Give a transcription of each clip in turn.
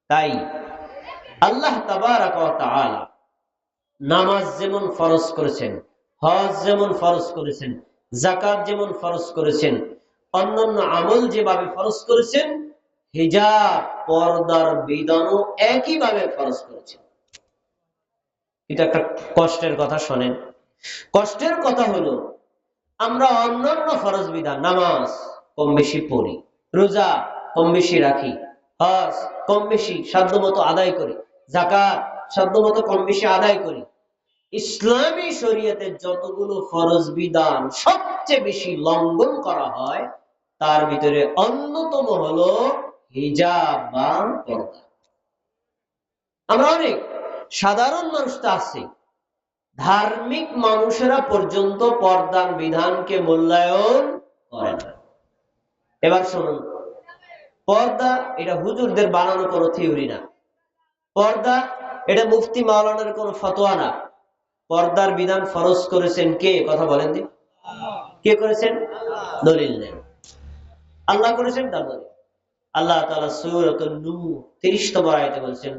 তাই আল্লাহ তাবারাক ওয়া তাআলা নামাজ যেমন ফরজ করেছেন, হজ যেমন ফরজ করেছেন, যাকাত যেমন ফরজ করেছেন, অন্যান্য আমল যেভাবে ফরজ করেছেন, হিজাব পর্দার বিধানও একইভাবে ফরজ করেছেন। এটা একটা কষ্টের কথা। শোনেন, কষ্টের কথা হলো আমরা অন্যান্য ফরজ বিধান, নামাজ কম বেশি পড়ি, রোজা কম বেশি রাখি, হজ কম বেশি সাধ্যমতো আদায় করি, যাকাত সাধ্যমতো কম বেশি আদায় করি। ইসলামী শরীয়তের যতগুলো ফরজ বিধান সবচেয়ে বেশি লঙ্ঘন করা হয়, তার ভিতরে অন্যতম হলো হিজাব বা পর্দা। আমরা অনেক সাধারণ মানুষ তো আছি, ধার্মিক মানুষেরা পর্যন্ত পর্দার বিধানকে মূল্যায়ন করে না। এবার শুনুন, পর্দা এটা হুজুরদের বানানো কোনো থিওরি না। পর্দা এটা মুফতি মাওলানার কোনো ফতোয়া না। পর্দার বিধান ফরজ করেছেন কে? কথা বলেন দি, কে করেছেন? দলিল নেন। আল্লাহ করেছেন, তার দলিল। আল্লাহ তাআলা সূরাতুন নূর 30তম আয়াতে বলছেন,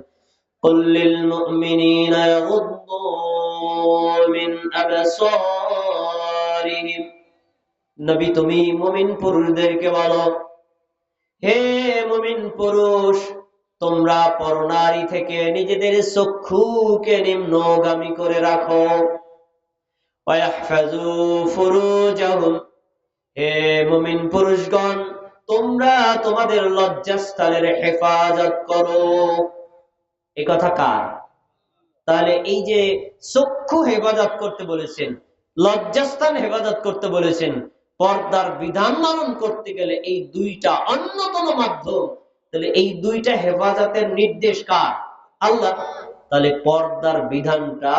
কুল লিল মুমিনিনা ইয়াগুদ্দু মিন আবসারিহিম। নবী তুমি মুমিন পুরুষদেরকে বলো, হে মুমিন পুরুষ, তোমরা পরনারী থেকে নিজেদের চক্ষুকে নিম্নগামী করে রাখো। ওয়াহফাজু ফুরুজাহুম, হে মুমিন পুরুষগণ, তোমরা তোমাদের লজ্জাস্থানের হেফাজত করো। এই কথা কার? তাহলে এই যে চক্ষু হেফাজত করতে বলেছেন, লজ্জাস্থান হেফাজত করতে বলেছেন, পর্দার বিধান পালন করতে গেলে এই দুইটা অন্যতম মাধ্যম। তাহলে এই দুইটা হেফাজতের নির্দেশ কার? আল্লাহ। তাহলে পর্দার বিধানটা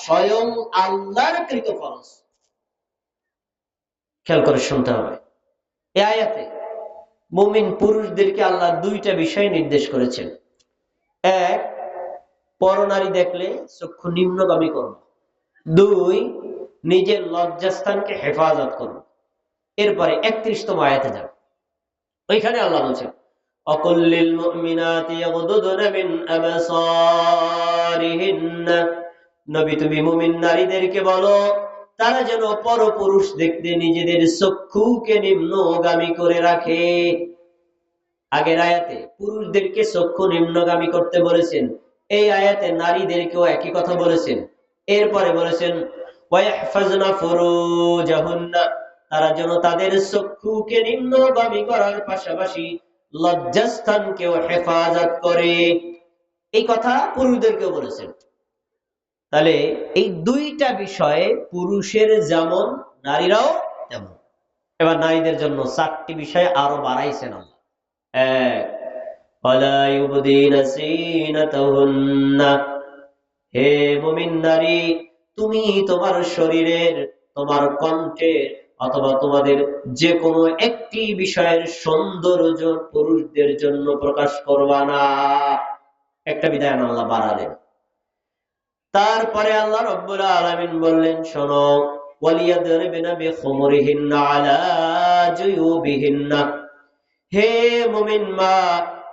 স্বয়ং আল্লাহর কৃত ফরজ। খেয়াল করে শুনতে হবে। এই আয়াতে মুমিন পুরুষদেরকে আল্লাহ দুইটা বিষয় নির্দেশ করেছেন। এক, পরনারী দেখলে চক্ষু নিম্নগামী করো। দুই, নিজের লজ্জাস্থানকে হেফাজত করো। এরপরে 31তম আয়াতে যাও, ওইখানে আল্লাহ বলছেন, অকুল্লিল মুমিনাতি ইয়াগুদুদনা মিন আবসারিহিন্না। নবী তুমি মুমিন নারীদেরকে বলো, তারা যেন পরপুরুষ দেখতে নিজেদের চক্ষুকে নিম্নগামী করে রাখে। আগের আয়াতে পুরুষদেরকে চক্ষু নিম্নগামী করতে বলেছেন, এই আয়াতে নারীদেরকেও একই কথা বলেছেন। এরপরে বলেছেন ওয়াহফাজনা ফুরুজাহুন্না, তারা যেন তাদের চক্ষুকে নিম্নগামী করার পাশাপাশি লজ্জাস্থানকেও হেফাজত করে। এই কথা পুরুষদেরকেও বলেছেন। তাহলে এই দুইটা বিষয়ে পুরুষের যেমন নারীরাও তেমন। এবার নারীদের জন্য 4টি বিষয় আরো বাড়াইছেন আল্লাহ। এক, ওয়ালা ইউবদিনা যিনাতাহুন্না, হে মুমিন নারী, তুমি তোমার শরীরের, তোমার কণ্ঠের অথবা তোমাদের যে কোনো একটি বিষয়ের সৌন্দর্য পুরুষদের জন্য প্রকাশ করবা না। একটা বিধান আল্লাহ বাড়ালেন। তারপরে আল্লাহ রাব্বুল আলামিন বললেন, শোনো, ওয়ালিয়াদরিবনা বিখুমুরিহিন্না আলা জুয়ুবিহিন্না, হে মুমিন মা,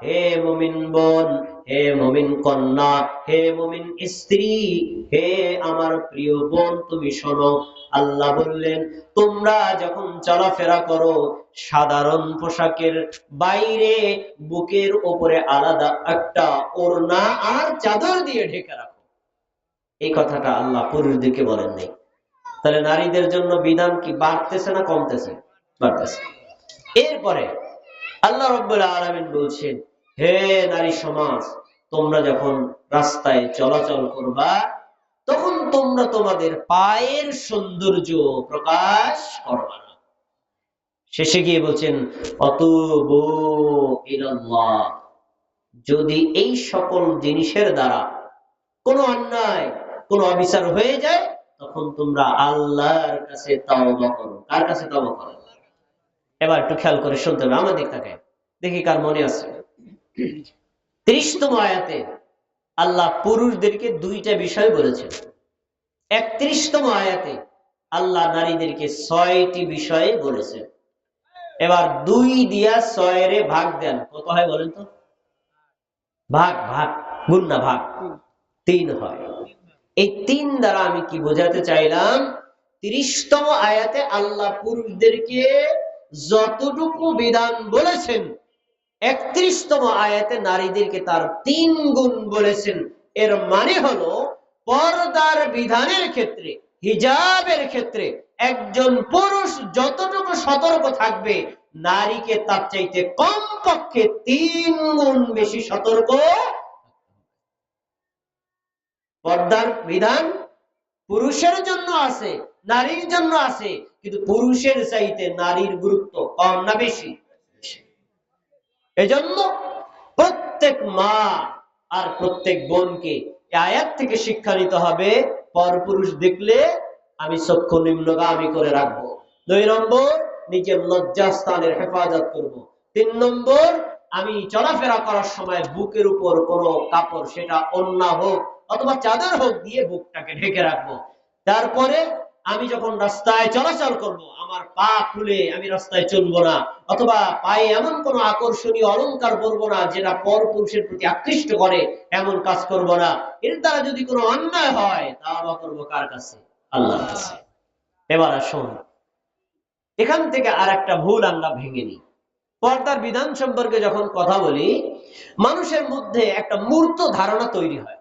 হে মুমিন বোন, হে মুমিন কন্যা, হে মুমিন স্ত্রী, হে আমার প্রিয় বোন, তুমি শোনো। আল্লাহ বললেন, তোমরা যখন চলাফেরা করো, সাধারণ পোশাকের বাইরে বুকের উপরে আলাদা একটা ওড়না আর চাদর দিয়ে ঢেকে রাখো। এই কথাটা আল্লাহ পুরুষদেরকে বলেন নাই। তাহলে নারীদের জন্য বিধান কি বাড়তেছে না কমতেছে? বাড়তেছে। এরপরে আল্লাহ রাব্বুল আলামিন বলছেন, হে নারী সমাজ, তোমরা যখন রাস্তায় চলাচল করবা, তখন তোমরা তোমাদের পায়ের সৌন্দর্য প্রকাশ করবা না। শেষে গিয়ে বলছেন, অতুবু ইলাল্লাহ, যদি এই সকল জিনিসের দ্বারা কোনো অন্যায়, কোনো অবিচার হয়ে যায়, তখন তোমরা আল্লাহর কাছে তাওবা করো। কার কাছে তাওবা করো? এবার একটু খেয়াল করে শুনতে হবে, আমাদের তাকে দেখি কার মনে আছে। 30তম আয়াতে আল্লাহ পুরুষদেরকে দুইটা বিষয় বলেছেন। 31তম আয়াতে আল্লাহ নারীদেরকে 6টি বিষয়ে বলেছেন। এবার 2 দিয়া 6 ভাগ দেন, কত হয় বলেন তো? ভাগ ভাগ, গুণ না ভাগ, 3 হয়। এই 3 দ্বারা আমি কি বোঝাতে চাইলাম, 30তম আয়াতে আল্লাহ পুরুষদেরকে যতটুকু বিধান বলেছেন 31তম আয়াতে নারীদেরকে তার 3 গুণ বলেছেন। এর মানে হলো পর্দার বিধানের ক্ষেত্রে, হিজাবের ক্ষেত্রে একজন পুরুষ যতটুকু সতর্ক থাকবে, নারীকে তার চাইতে কমপক্ষে 3 গুণ বেশি সতর্ক। পর্দার বিধান পুরুষের জন্য আছে, নারীর জন্য আছে, কিন্তু পুরুষের চাইতে নারীর গুরুত্ব কম না বেশি? এজন্য প্রত্যেক মা আর প্রত্যেক বোনকে এই আয়াত থেকে শিক্ষা নিতে হবে, পরপুরুষ দেখলে আমি চক্ষু নিম্নগামী করে রাখবো। 2 নম্বর, নিজের লজ্জাস্থানের হেফাজত করব। 3 নম্বর, আমি চলাফেরা করার সময় বুকের উপর কোনো কাপড়, সেটা ওড়না হোক অথবা চাদর হোক, দিয়ে বুকটাকে ঢেকে রাখবো। তারপরে আমি যখন রাস্তায় চলাচল করব, আমার পা খুলে আমি রাস্তায় চলবো না, অথবা পায়ে এমন কোন আকর্ষণীয় অলংকার পরবো না যেটা পরপুরুষের প্রতি আকৃষ্ট করে, এমন কাজ করব না। এর দ্বারা যদি কোনো অন্যায় হয়, তাওবা করব কার কাছে? আল্লাহর কাছে। এবার আসুন, এখান থেকে আর একটা ভুল আমরা ভেঙে নিই। পর্দার বিধান সম্পর্কে যখন কথা বলি, মানুষের মধ্যে একটা মূর্ত ধারণা তৈরি হয়,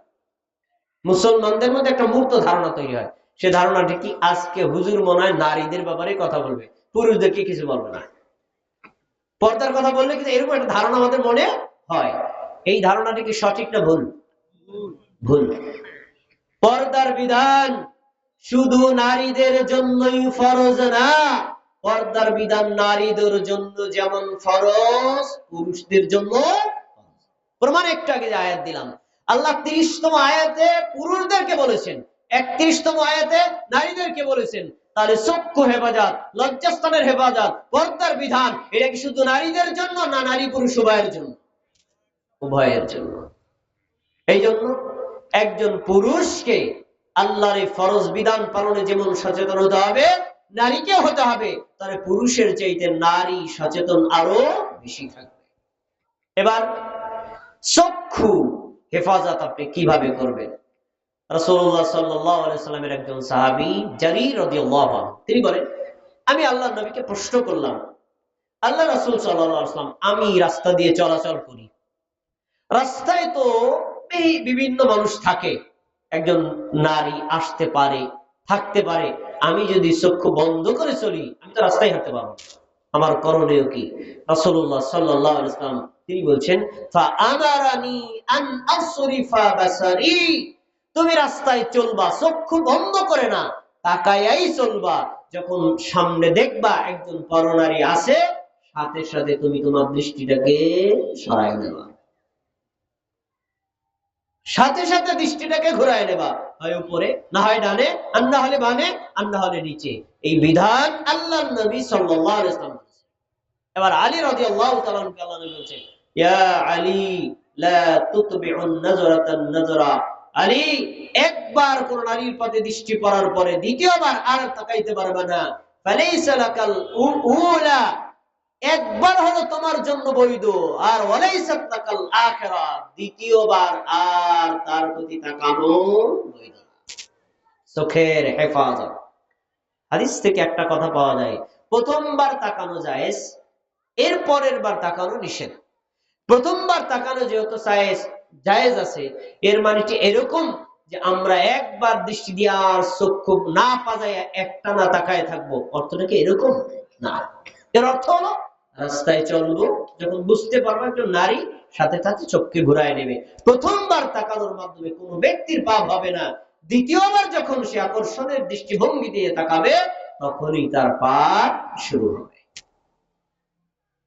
মুসলমানদের মধ্যে একটা মূর্ত ধারণা তৈরি হয়। সে ধারণাটা কি? আজকে হুজুর মনে হয় নারীদের ব্যাপারে কথা বলবে, পুরুষদেরকে কিছু বলবে না। পর্দার কথা বললে কিন্তু এরকম একটা ধারণা আমাদের মনে হয়। এই ধারণাটি কি সঠিক না ভুল? ভুল। পর্দার বিধান শুধু নারীদের জন্যই ফরজ না, পর্দার বিধান নারীদের জন্য যেমন ফরজ, পুরুষদের জন্য। প্রমাণ একটু আগে যে আয়াত দিলাম, আল্লাহ 30তম আয়াতে পুরুষদেরকে বলেছেন, 31তম আয়াতে নারীদেরকে বলেছেন। তাহলে চক্ষু হেফাজত, লজ্জাস্থানের হেফাজত, পর্দার বিধান, এটা কি শুধু নারীদের জন্য না নারী পুরুষ উভয়ের জন্য? উভয়ের জন্য। এই জন্য একজন পুরুষকে আল্লাহর এই ফরজ বিধান পালনে যেমন সচেতন হতে হবে, নারীকে হতে হবে, তাহলে পুরুষের চাইতে নারী সচেতন আরো বেশি থাকবে। এবার চক্ষু হেফাজত আপনি কিভাবে করবেন? রাসূলুল্লাহ সাল্লাল্লাহু আলাইহি সাল্লামের একজন সাহাবী জারীর রাদিয়াল্লাহু আনহু, তিনি বলেন, আমি আল্লাহর নবীকে প্রশ্ন করলাম, আল্লাহ রাসূল সাল্লাল্লাহু আলাইহি সাল্লাম, আমি রাস্তা দিয়ে চলাচল করি, রাস্তায় তো বিভিন্ন মানুষ থাকে, একজন নারী আসতে পারে, থাকতে পারে, আমি যদি চক্ষু বন্ধ করে চলি, আমি তো রাস্তায় হাঁটতে পারবো, আমার করণীয় কি? রাসূলুল্লাহ সাল্লাল্লাহু আলাইহি ওয়াসাল্লাম তিনি বলছেন, ফাআমারানি আন আসরিফা বাসারি, তুমি রাস্তায় চলবা চক্ষু বন্ধ করে না, তাকায়াই চলবা। যখন সামনে দেখবা একজন পরনারী আছে, সাথে সাথে তুমি তোমার দৃষ্টিটাকে সরায় নেবা, সাথে সাথে দৃষ্টিটাকে ঘুরায় নেবা, হয় উপরে, না হয় ডানে, আর না হলে বামে, আর না হলে নিচে। এই বিধান আল্লাহর নবী সাল্লাল্লাহু আলাইহি ওয়াসাল্লাম। এবার আলী রাদিয়াল্লাহু তাআলা আনহু আল্লাহ নবী বলেছেন, ইয়া আলী লা তুতবিউন নাজরাতান নাজরা, আলী একবার কোন নারীর পথে দৃষ্টি পড়ার পরে দ্বিতীয়বার আর তাকাইতে পারবে না। ফালাইসা লাকাল উলা, একবার হলো তোমার জন্য বৈধ, আর ওয়ালাইসাত লাকাল আখিরা, দ্বিতীয়বার আর তার প্রতি তাকানো বৈধ। চোখের হেফাজত। হাদিস থেকে একটা কথা পাওয়া যায়, প্রথমবার তাকানো জায়েজ, এর পরের বার তাকানো নিষেধ। প্রথমবার তাকানো যেহেতু জায়েজ আছে, এর মানেটি এরকম যে আমরা একবার দৃষ্টি দিয়ে আর চক্ষু না পাজায় একটানা তাকায় থাকবো, অর্থটা কি এরকম না। এর অর্থ হলো রাস্তায় চলবো, যখন বুঝতে পারবো একজন নারী, সাথে সাথে চোখকে ঘুরায় নেবে। প্রথমবার তাকানোর মাধ্যমে কোনো ব্যক্তির পাপ হবে না, দ্বিতীয়বার যখন সে আকর্ষণের দৃষ্টিভঙ্গি দিয়ে তাকাবে, তখনই তার পাপ শুরু হবে।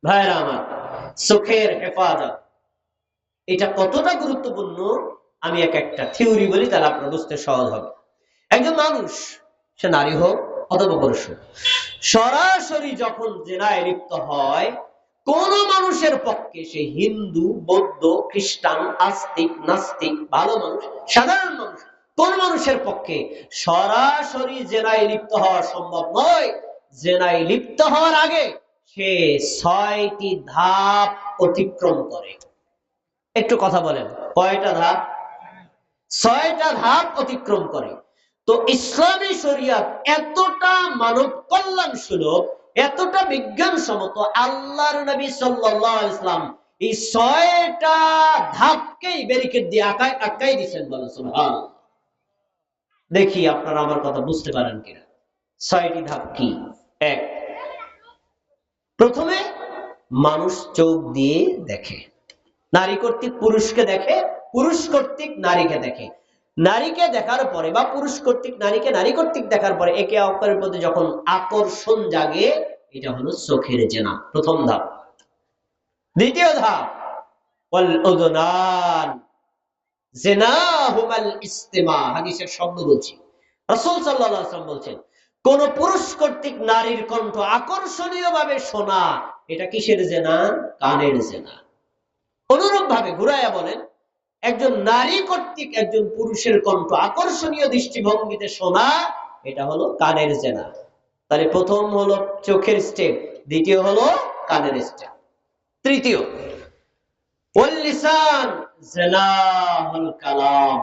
ভাইরা আমার, চোখের হেফাজত এটা কতটা গুরুত্বপূর্ণ, আমি একটা থিওরি বলি, তাহলে আপনার বুঝতে সহজ হবে। একজন মানুষ, সে নারী হোক অথবা পুরুষ হোক, সরাসরি যখন জেনায় লিপ্ত হয়, কোন মানুষের পক্ষে, সে হিন্দু, বৌদ্ধ, খ্রিস্টান, আস্তিক, নাস্তিক, ভালো মানুষ, সাধারণ মানুষ, কোন মানুষের পক্ষে সরাসরি জেনায় লিপ্ত হওয়া সম্ভব নয়। জেনায় লিপ্ত হওয়ার আগে সে 6টি ধাপ অতিক্রম করে। একটু কথা বলেন, কয়টা ধাপ? 6টা ধাপ অতিক্রম করে। তো ইসলামী শরিয়ত এতটা মানব কল্যাণ সুলভ, এতটা বিজ্ঞানসম্মত, আল্লাহর নবী সাল্লাল্লাহু আলাইহি ওয়াসাল্লাম এই 6টা ধাপকেই ব্যারিকেড দিয়ে আটকাই দিয়েছেন। বলেন সুবহানাল্লাহ। দেখি আপনারা আমার কথা বুঝতে পারেন কিনা। 6টি ধাপ কি? এক, প্রথমে মানুষ চোখ দিয়ে দেখে, নারী কর্তৃক পুরুষকে দেখে, পুরুষ কর্তৃক নারীকে দেখে। নারীকে দেখার পরে বা পুরুষ কর্তৃক নারীকে, নারী কর্তৃক দেখার পরে একে অপরের প্রতি যখন আকর্ষণ জাগে, এটা হলো চোখের জেনা, প্রথম ধাপ। দ্বিতীয় ধাপ, ওয়াল উযুনান জিনাহুমাল ইস্তিমা। হাদিসের শব্দ বলছি, রাসূল সাল্লাল্লাহু আলাইহি ওয়াসাল্লাম বলছেন, কোন পুরুষ কর্তৃক নারীর কণ্ঠ আকর্ষণীয় ভাবে শোনা, এটা কিসের জেনা? কানের জেনা। অনুরূপ ভাবে ঘুরাইয়া বলেন, একজন নারী কর্তৃক একজন পুরুষের কণ্ঠ আকর্ষণীয় দৃষ্টিভঙ্গিতে শোনা, এটা হলো কানের জেনা। তাহলে প্রথম হলো চোখের স্টেপ, দ্বিতীয় হলো কানের স্টেপ, তৃতীয় ওয়াল লিসান জিনাহুল কালাম।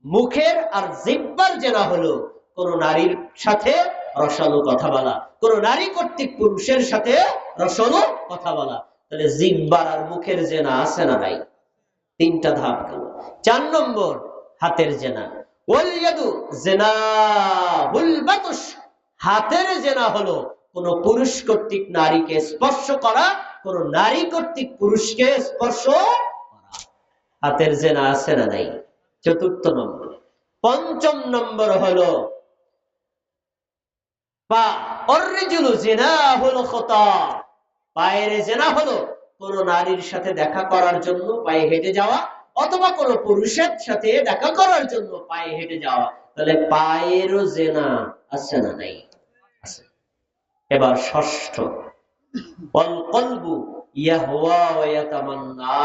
মুখের আর জিহ্বার জেনা হলো কোন নারীর সাথে রসালো কথা বলা, কোন নারী কর্তৃক পুরুষের সাথে রসালো কথা বলা। তাহলে জিহ্বার আর মুখের জেনা আছে না নাই? 3টা ধাপ গেল। 4 নম্বর, হাতের জেনা। ওয়াল ইয়াদু জিনাহুল বাতুশ। হাতের জেনা হলো কোন পুরুষ কর্তৃক নারীকে স্পর্শ করা, কোন নারী কর্তৃক পুরুষকে স্পর্শ করা। হাতের জেনা আছে না নাই? 4র্থ নম্বর। 5ম নম্বর হলো পা। অর্রিজুলু জিনাহুল খুতা। পায়ের জেনা হলো কোন নারীর সাথে দেখা করার জন্য পায়ে হেঁটে যাওয়া, অথবা কোন পুরুষের সাথে দেখা করার জন্য পায়ে হেঁটে যাওয়া। তাহলে পায়েরও জেনা আছে না নাই? আছে। এবার 6ষ্ঠ, ওয়াল কলবু ইয়াহওয়া ওয়া ইয়াতামান্না।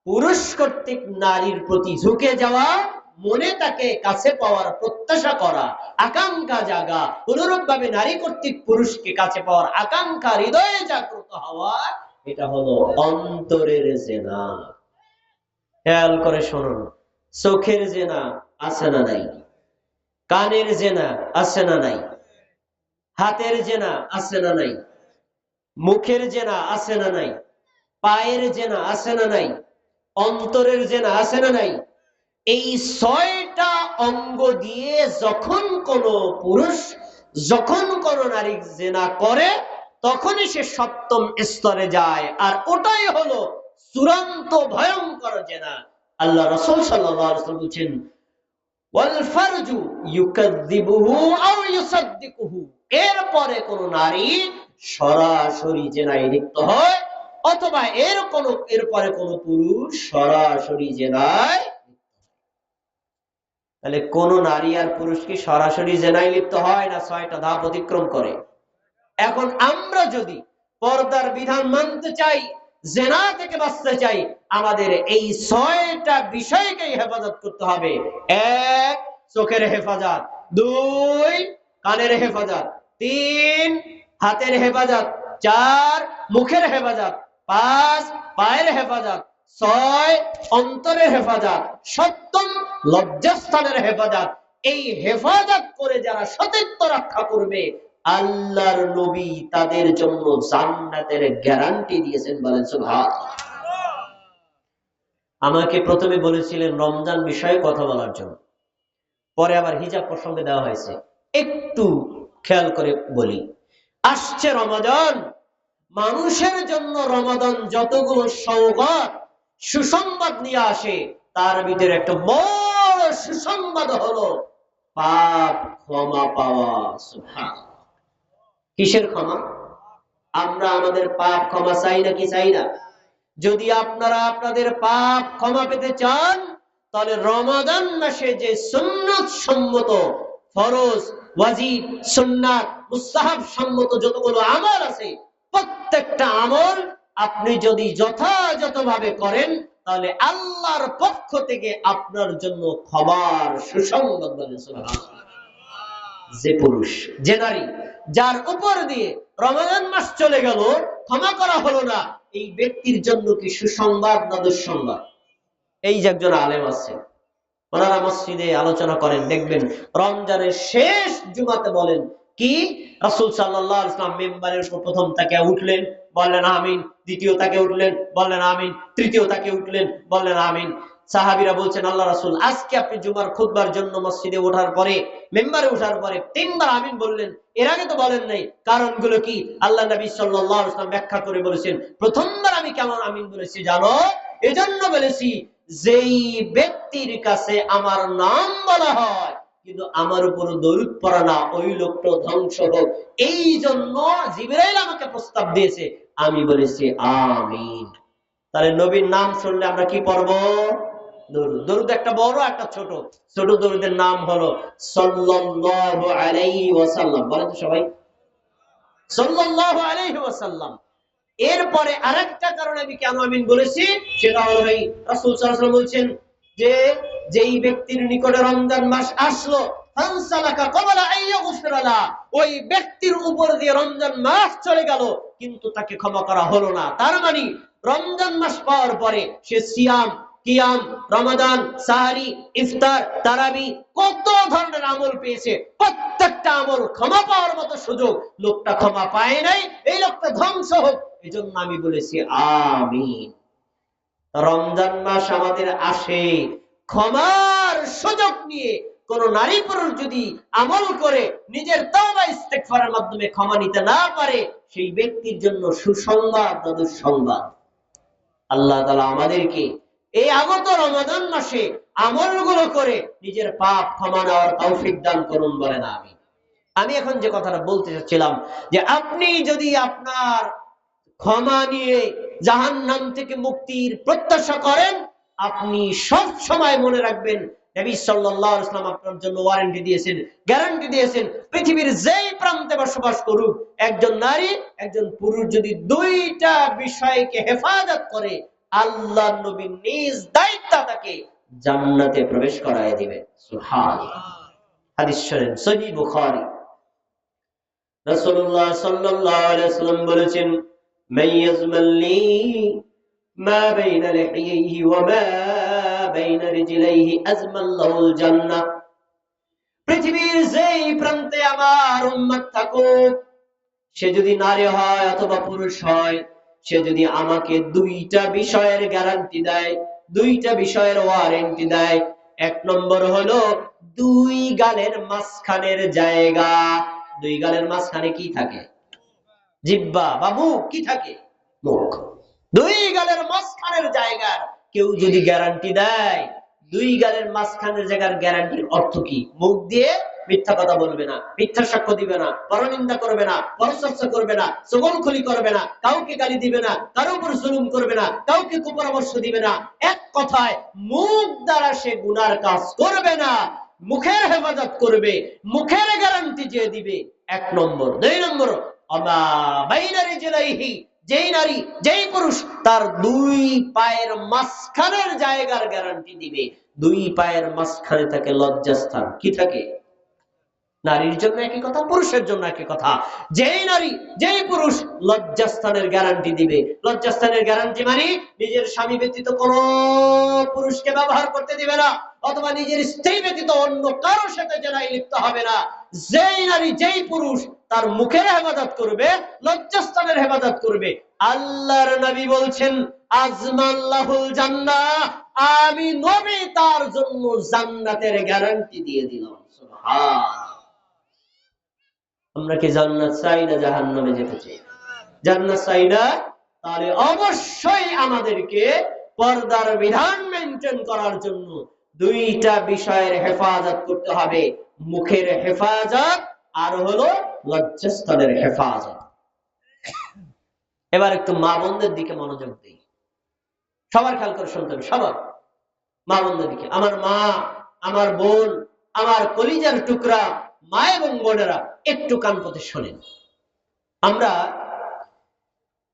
পুরুষ কর্তৃক নারীর প্রতি ঝুঁকে যাওয়া, মনে তাকে কাছে পাওয়ার প্রত্যাশা করা, আকাঙ্ক্ষা জাগা। অনুরূপ ভাবে নারী কর্তৃক পুরুষকে কাছে পাওয়ার আকাঙ্ক্ষা হৃদয়ে জাগ্রত হওয়া, এটা হলো অন্তরের জেনা। খেয়াল করে শুনুন, চোখের জেনা আছে না নাই? কানের জেনা আছে না নাই? হাতের জেনা আছে না নাই? মুখের জেনা আছে না নাই? পায়ের জেনা আছে না নাই? অন্তরের জেনা আছে না নাই? এই 6টা অঙ্গ দিয়ে যখন কোন পুরুষ, যখন কোন নারী জেনা করে, তখনই সে 7ম স্তরে যায়। আর ওটাই হলো চূড়ান্ত ভয়ঙ্কর জেনা। আল্লাহ রাসূল সাল্লাল্লাহু আলাইহি ওয়াসাল্লাম বলেছেন, ওয়াল ফারজু ইউকাযযিবুহু আও ইউসাদ্দিকুহু। এরপরে কোন নারী সরাসরি জেনায় লিপ্ত হয়, অথবা এরপরে কোন পুরুষ সরাসরি জেনায়। তাহলে কোন নারী আর পুরুষ কি সরাসরি জেনায় লিপ্ত হয় না 6টা ধাপ অতিক্রম করে? এখন আমরা যদি পর্দার বিধান মানতে চাই, জেনা থেকে বাঁচতে চাই, আমাদের এই 6টা বিষয়কে হেফাজত করতে হবে। 1, চোখের হেফাজত। 2, কানের হেফাজত। 3, হাতের হেফাজত। 4, মুখের হেফাজত। 5, পায়ের হেফাজত। 6, অন্তরের হেফাজত। 7ম, লজ্জাস্থানের হেফাজত। এই হেফাজত করে যারা সতীত্ব রক্ষা করবে, আল্লাহর নবী তাদের জন্য জান্নাতের গ্যারান্টি দিয়েছেন। বলেন সুবহানাল্লাহ। আমাকে প্রথমে বলেছিলেন রমজান বিষয়ে কথা বলার জন্য, পরে আবার হিজাব প্রসঙ্গে দেওয়া হয়েছে। একটু খেয়াল করে বলি, আসছে রমাদান। মানুষের জন্য রমাদান যতগুলো সওগাত, সুসংবাদ নিয়ে আসে, তার ভিতরে একটা বড় সুসংবাদ হলো পাপ ক্ষমা পাওয়া। সুবহানাল্লাহ। কিসের ক্ষমা? আমরা আমাদের পাপ ক্ষমা চাই নাকি চাই না? যদি আপনারা আপনাদের পাপ ক্ষমা পেতে চান, তাহলে রমাদান মাসে যে সুন্নাত সম্মত, ফরজ, ওয়াজিব, সুন্নাত, মুস্তাহাব সম্মত যতগুলো আমল আছে, প্রত্যেকটা আমল আপনি যদি যথাযথভাবে করেন, তাহলে আল্লাহর পক্ষ থেকে আপনার জন্য ক্ষমার সুসংবাদ। বলেন সুবহানাল্লাহ। যে পুরুষ, যে নারী, যার উপর দিয়ে রমাদান মাস চলে গেল, ক্ষমা করা হলো না, এই ব্যক্তির জন্য কি সুসংবাদ না দুঃসংবাদ? এই যে একজন আলেম আছেন, ওনারা মসজিদে আলোচনা করেন, দেখবেন রমজানের শেষ জুমাতে বলেন কি, রাসূল সাল্লাল্লাহু আলাইহি ওয়াসাল্লাম মিম্বারের উপর প্রথম তাকে উঠলেন, বললেন আমিন, দ্বিতীয় তাকে উঠলেন, বললেন আমিন, তৃতীয় তাকে উঠলেন, বললেন আমিন। সাহাবীরা বলছেন, আল্লাহ রাসূল, আজকে আপনি জুমার খুতবার জন্য মসজিদে ওঠার পরে, মিম্বারে ওঠার পরে তিনবার আমিন বললেন, এর আগে তো বলেন নাই, কারণগুলো কি? আল্লাহ নবী সাল্লাল্লাহু আলাইহি ওয়াসাল্লাম ব্যাখ্যা করে বলেছেন, প্রথমবার আমি কেমন আমিন বলেছি জানো? এজন্য বলেছি, যেই ব্যক্তির কাছে আমার নাম বলা হয় কিন্তু আমার উপর দরুদ পড়া না, ওই লোকটা ধ্বংস হোক। এই জন্য জিবরাইল আমাকে প্রস্তাব দিয়েছে, আমি বলেছি আমিন। তাহলে নবীর নাম শুনলে আমরা কি পড়বো? দরুদ। দরুদ একটা বড় একটা ছোট। ছোট দরুদের নাম হলো সাল্লাল্লাহু আলাইহি ওয়াসাল্লাম। বলেন তো সবাই সাল্লাল্লাহু আলাইহি ওয়াসাল্লাম। এরপরে আরেকটা কারণে আমি কেন আমিন বলেছি, সেটা হলো এই রাসূল সাল্লাল্লাহু আলাইহি ওয়াসাল্লাম বলছেন যে যেই ব্যক্তির নিকটে রমজান মাস আসলো, ফানসালাকা ক্বাবলা আইয়াগফিরা লা, ওই ব্যক্তির উপর দিয়ে রমজান মাস চলে গেল কিন্তু তাকে ক্ষমা করা হলো না। তার মানে রমজান মাস পাওয়ার পরে সে সিয়াম, কিয়াম, রমাদান, সাহারি, ইফতার, তারাবি কত ধরনের আমল পেয়েছে, প্রত্যেকটা আমল ক্ষমা পাওয়ার মতো সুযোগ লোকটা ক্ষমা পায় নাই, এই লোকটা ধ্বংস হোক। এজন্য আমি বলেছি আমিন। রমজান মাস আমাদের আসে ক্ষমার সুযোগ নিয়ে। কোন নারী পুরুষ যদি আমল করে নিজের তওবা ইস্তেগফারের মাধ্যমে ক্ষমা নিতে না পারে, সেই ব্যক্তির জন্য সুসংবাদ না দুঃসংবাদ? আল্লাহ তাআলা আমাদেরকে এই আগত রমাদান মাসে আমলগুলো করে নিজের পাপ ক্ষমা নেওয়ার তৌফিক দান করুন, বলেন আমিন। আমি এখন যে কথাটা বলতে চাচ্ছিলাম, যে আপনি যদি আপনার ক্ষমা নিয়ে জাহান্নাম থেকে মুক্তির প্রত্যাশা করেন, আপনি সব সময় মনে রাখবেন নবী সাল্লাল্লাহু আলাইহি ওয়াসাল্লাম আপনার জন্য ওয়ারেন্টি দিয়েছেন, গ্যারান্টি দিয়েছেন, পৃথিবীর যেই প্রান্তে বসবাস করুক একজন নারী একজন পুরুষ যদি দুইটা বিষয়কে হেফাজত করে, আল্লাহ নবী নিজ দায়িত্ব তাকে জান্নাতে প্রবেশ করায় দিবেন। সুবহানাল্লাহ। হাদিস শরীফ সহিহ বুখারী, রাসূলুল্লাহ সাল্লাল্লাহু আলাইহি ওয়াসাল্লাম বলেছেন, মান ইয়াজমাল্লি মা বাইনা লিহিহি ওয়া মা বাইনা রিজলাইহি আজমাল্লাহুল জান্নাহ। পৃথিবীর যেই প্রান্তে আমার উম্মত থাকুক, সে যদি নারী হয় অথবা পুরুষ হয়, সে যদি আমাকে দুইটা বিষয়ের গ্যারান্টি দেয়, দুইটা বিষয়ের ওয়ারেন্টি দেয়, এক নম্বর হলো দুই গালের মাঝখানের জায়গা। দুই গালের মাঝখানে কি থাকে? জিহ্বা বা মুখ। কি থাকে? মুখ। দুই গালের মাঝখানের জায়গার কেউ যদি গ্যারান্টি দেয়, দুই গালের মাঝখানের জায়গার গ্যারান্টির অর্থ কি? মুখ দিয়ে মিথ্যা কথা বলবে না, মিথ্যা সাক্ষ্য দিবে না, পরনিন্দা করবে না, পরচর্চা করবে না, চগলখড়ি করবে না, কাউকে গালি দিবে না, কারো উপর জুলুম করবে না, কাউকে কুপরামর্শ দিবে না। এক কথায় মুখ দ্বারা সে গুনার কাজ করবে না, মুখের হেফাজত করবে, মুখের গ্যারান্টি যে দিবে, এক নম্বর। দুই নম্বর, আমা বাইনা রিজলাইহি, যেই নারী যেই পুরুষ তার দুই পায়ের মাঝখানের জায়গার গ্যারান্টি দিবে। দুই পায়ের মাঝখানে থাকে লজ্জাস্থান। কি থাকে? নারীর জন্য একই কথা, পুরুষের জন্য একই কথা। যেই নারী যেই পুরুষ লজ্জাস্থানের গ্যারান্টি দিবে, লজ্জাস্থানের গ্যারান্টি মানে নিজের স্বামী ব্যতীত কোন পুরুষকে ব্যবহার করতে দিবে না, অথবা নিজের স্ত্রী ব্যতীত অন্য কারোর সাথে জেনায় লিপ্ত হবে না। যেই নারী যেই পুরুষ তার মুখের হেফাজত করবে, লজ্জাস্থানের হেফাজত করবে, আল্লাহর নবী বলছেন আজমাল্লাহুল জান্নাহ, আমি নবী তার জন্য জান্নাতের গ্যারান্টি দিয়ে দিলাম। সুবহানাল্লাহ। আমরা কি জান্নাত চাই না জাহান্নামে যেতে চাই? জান্নাত চাই না? তাহলে অবশ্যই আমাদেরকে পর্দার বিধান মেনটেন করার জন্য দুইটা বিষয়ের হেফাজত করতে হবে, মুখের হেফাজত আর হলো লজ্জাস্থানের হেফাজত। এবার একটু মা বোনদের দিকে মনোযোগ দিই, সবার খেয়াল করে শুনতে হবে, সবার মা বোনদের দিকে। আমার মা, আমার বোন, আমার কলিজার টুকরা মা এবং বোনেরা, একটু কান পথে শোনেন। আমরা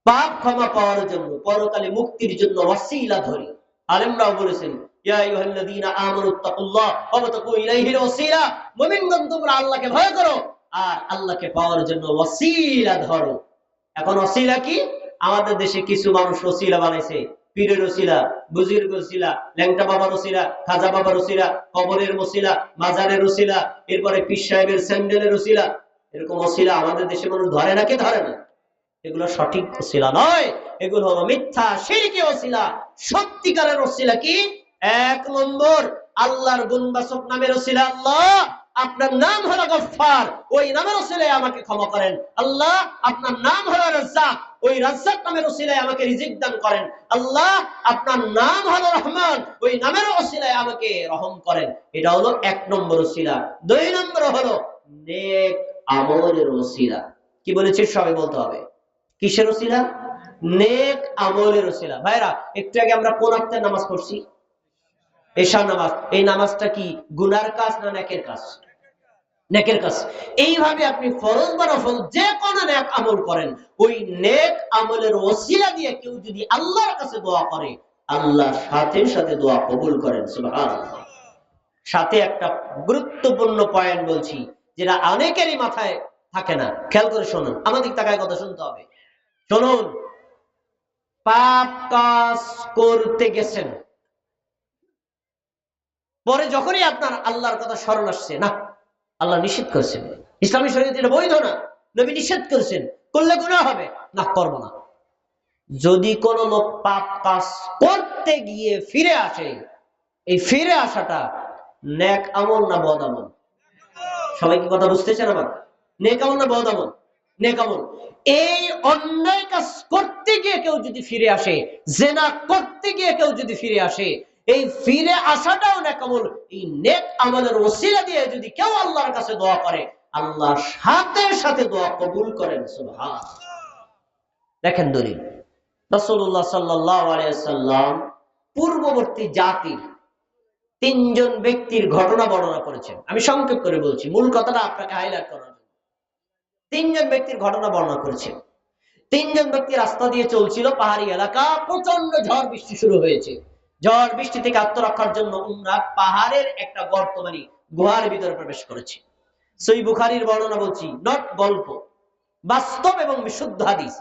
পাপ ক্ষমা পাওয়ার জন্য, পরকালে মুক্তির জন্য ওয়াসিলা ধরি। আলেমরাও বলেছেন, ইয়া আইয়ুহাল্লাযীনা আমানুত্তাকুল্লাহ ওয়াবতাগু ইলাইহিল ওয়াসিলা, মুমিনগণ তোমরা আল্লাহকে ভয় করো আর আল্লাহকে পাওয়ার জন্য ওয়াসিলা ধরো। এখন ওয়াসিলা কি? আমাদের দেশে কিছু মানুষ রসিলা বানাইছে, পীরের রসিলা, বুজুর্গ রসিলা, ল্যাংটা বাবার রসিলা, খাজা বাবার রসিলা, কবরের রসিলা, মাজারের রসিলা, এরপরে পীর সাহেবের স্যান্ডেলের রসিলা। এরকম রসিলা আমাদের দেশে মানুষ ধরে না, কে ধরে না? এগুলো সঠিক ওসিলা নয়, এগুলো হলো মিথ্যা শিরকি ওসিলা। সত্যিকারের ওসিলা কি? এক নম্বর, আল্লাহর গুণবাচক নামের ওসিলা। আল্লাহ, আপনার নাম হলো গফফার, ওই নামের ওসিলায় আমাকে ক্ষমা করেন। আল্লাহ, আপনার নাম হলো রাজ্জাক, ওই রাজ্জাক নামের ওসিলায় আমাকে রিজিক দান করেন। আল্লাহ, আপনার নাম হলো রহমান, ওই নামের ওসিলায় আমাকে রহম করেন। এটা হলো এক নম্বর ওসিলা। দুই নম্বর হলো নেক আমলের ওসিলা। কি বলেছি? সবাই বলতে হবে। কিসের ওসিলা? নেক আমলের ওসিলা। ভাইরা, একটু আগে আমরা কোন ওয়াক্তের নামাজ পড়ছি? এশার নামাজ। এই নামাজটা কি গুনার কাজ না নেকের কাজ? নেকের কাজ। এইভাবে আপনি ফরজ বা নফল যে কোনো নেক আমল করেন, ওই নেক আমলের ওসিলা দিয়ে কেউ যদি আল্লাহর কাছে দোয়া করে, আল্লাহ সাথে সাথে দোয়া কবুল করেন। সুবহানাল্লাহ। সাথে একটা গুরুত্বপূর্ণ পয়েন্ট বলছি, যেটা অনেকেরই মাথায় থাকে না। খেয়াল করে শুনুন, আমাদের তাকায় কথা শুনতে হবে। শুনুন, পাপ কাজ করতে গেছেন, পরে যখনই আপনার আল্লাহর কথা স্মরণ আসছে, না আল্লাহ নিষেধ করেছেন, ইসলামী শরীয়তে এটা বৈধ না, নবী নিষেধ করেছেন, করলে গুনাহ হবে, না করব না। যদি কোন লোক পাপ কাজ করতে গিয়ে ফিরে আসে, এই ফিরে আসাটা নেক আমল না বদ আমল? সবাই কি কথা বুঝতেছেন আমার? নেক আমল না বদ আমল? নেক আমল। এই অন্যায় কাজ করতে গিয়ে কেউ যদি ফিরে আসে, জেনা করতে গিয়ে কেউ যদি ফিরে আসে, এই ফিরে আসাটাও নেক আমল। এই নেক আমলের ওসিলা দিয়ে যদি কেউ আল্লাহর কাছে দোয়া করে, আল্লাহ সাথে সাথে দোয়া কবুল করেন। সুবহানাল্লাহ। দেখেন দলিল, রাসূলুল্লাহ সাল্লাল্লাহু আলাইহি ওয়াসাল্লাম পূর্ববর্তী জাতির তিনজন ব্যক্তির ঘটনা বর্ণনা করেছেন। আমি সংক্ষেপ করে বলছি, মূল কথাটা আপনাকে হাইলাইট করার জন্য। তিনজন ব্যক্তির ঘটনা বর্ণনা করেছেন। তিনজন ব্যক্তি রাস্তা দিয়ে চলছিল, পাহাড়ি এলাকা, প্রচন্ড ঝড় বৃষ্টি শুরু হয়েছে। ঝড় বৃষ্টি থেকে আত্মরক্ষার জন্য উমরা পাহাড়ের একটা গর্ত, মানে গুহার ভিতরে প্রবেশ করেছে। সহিহ বুখারীর বর্ণনা বলছি, নট গল্প, বাস্তব এবং বিশুদ্ধ হাদিস।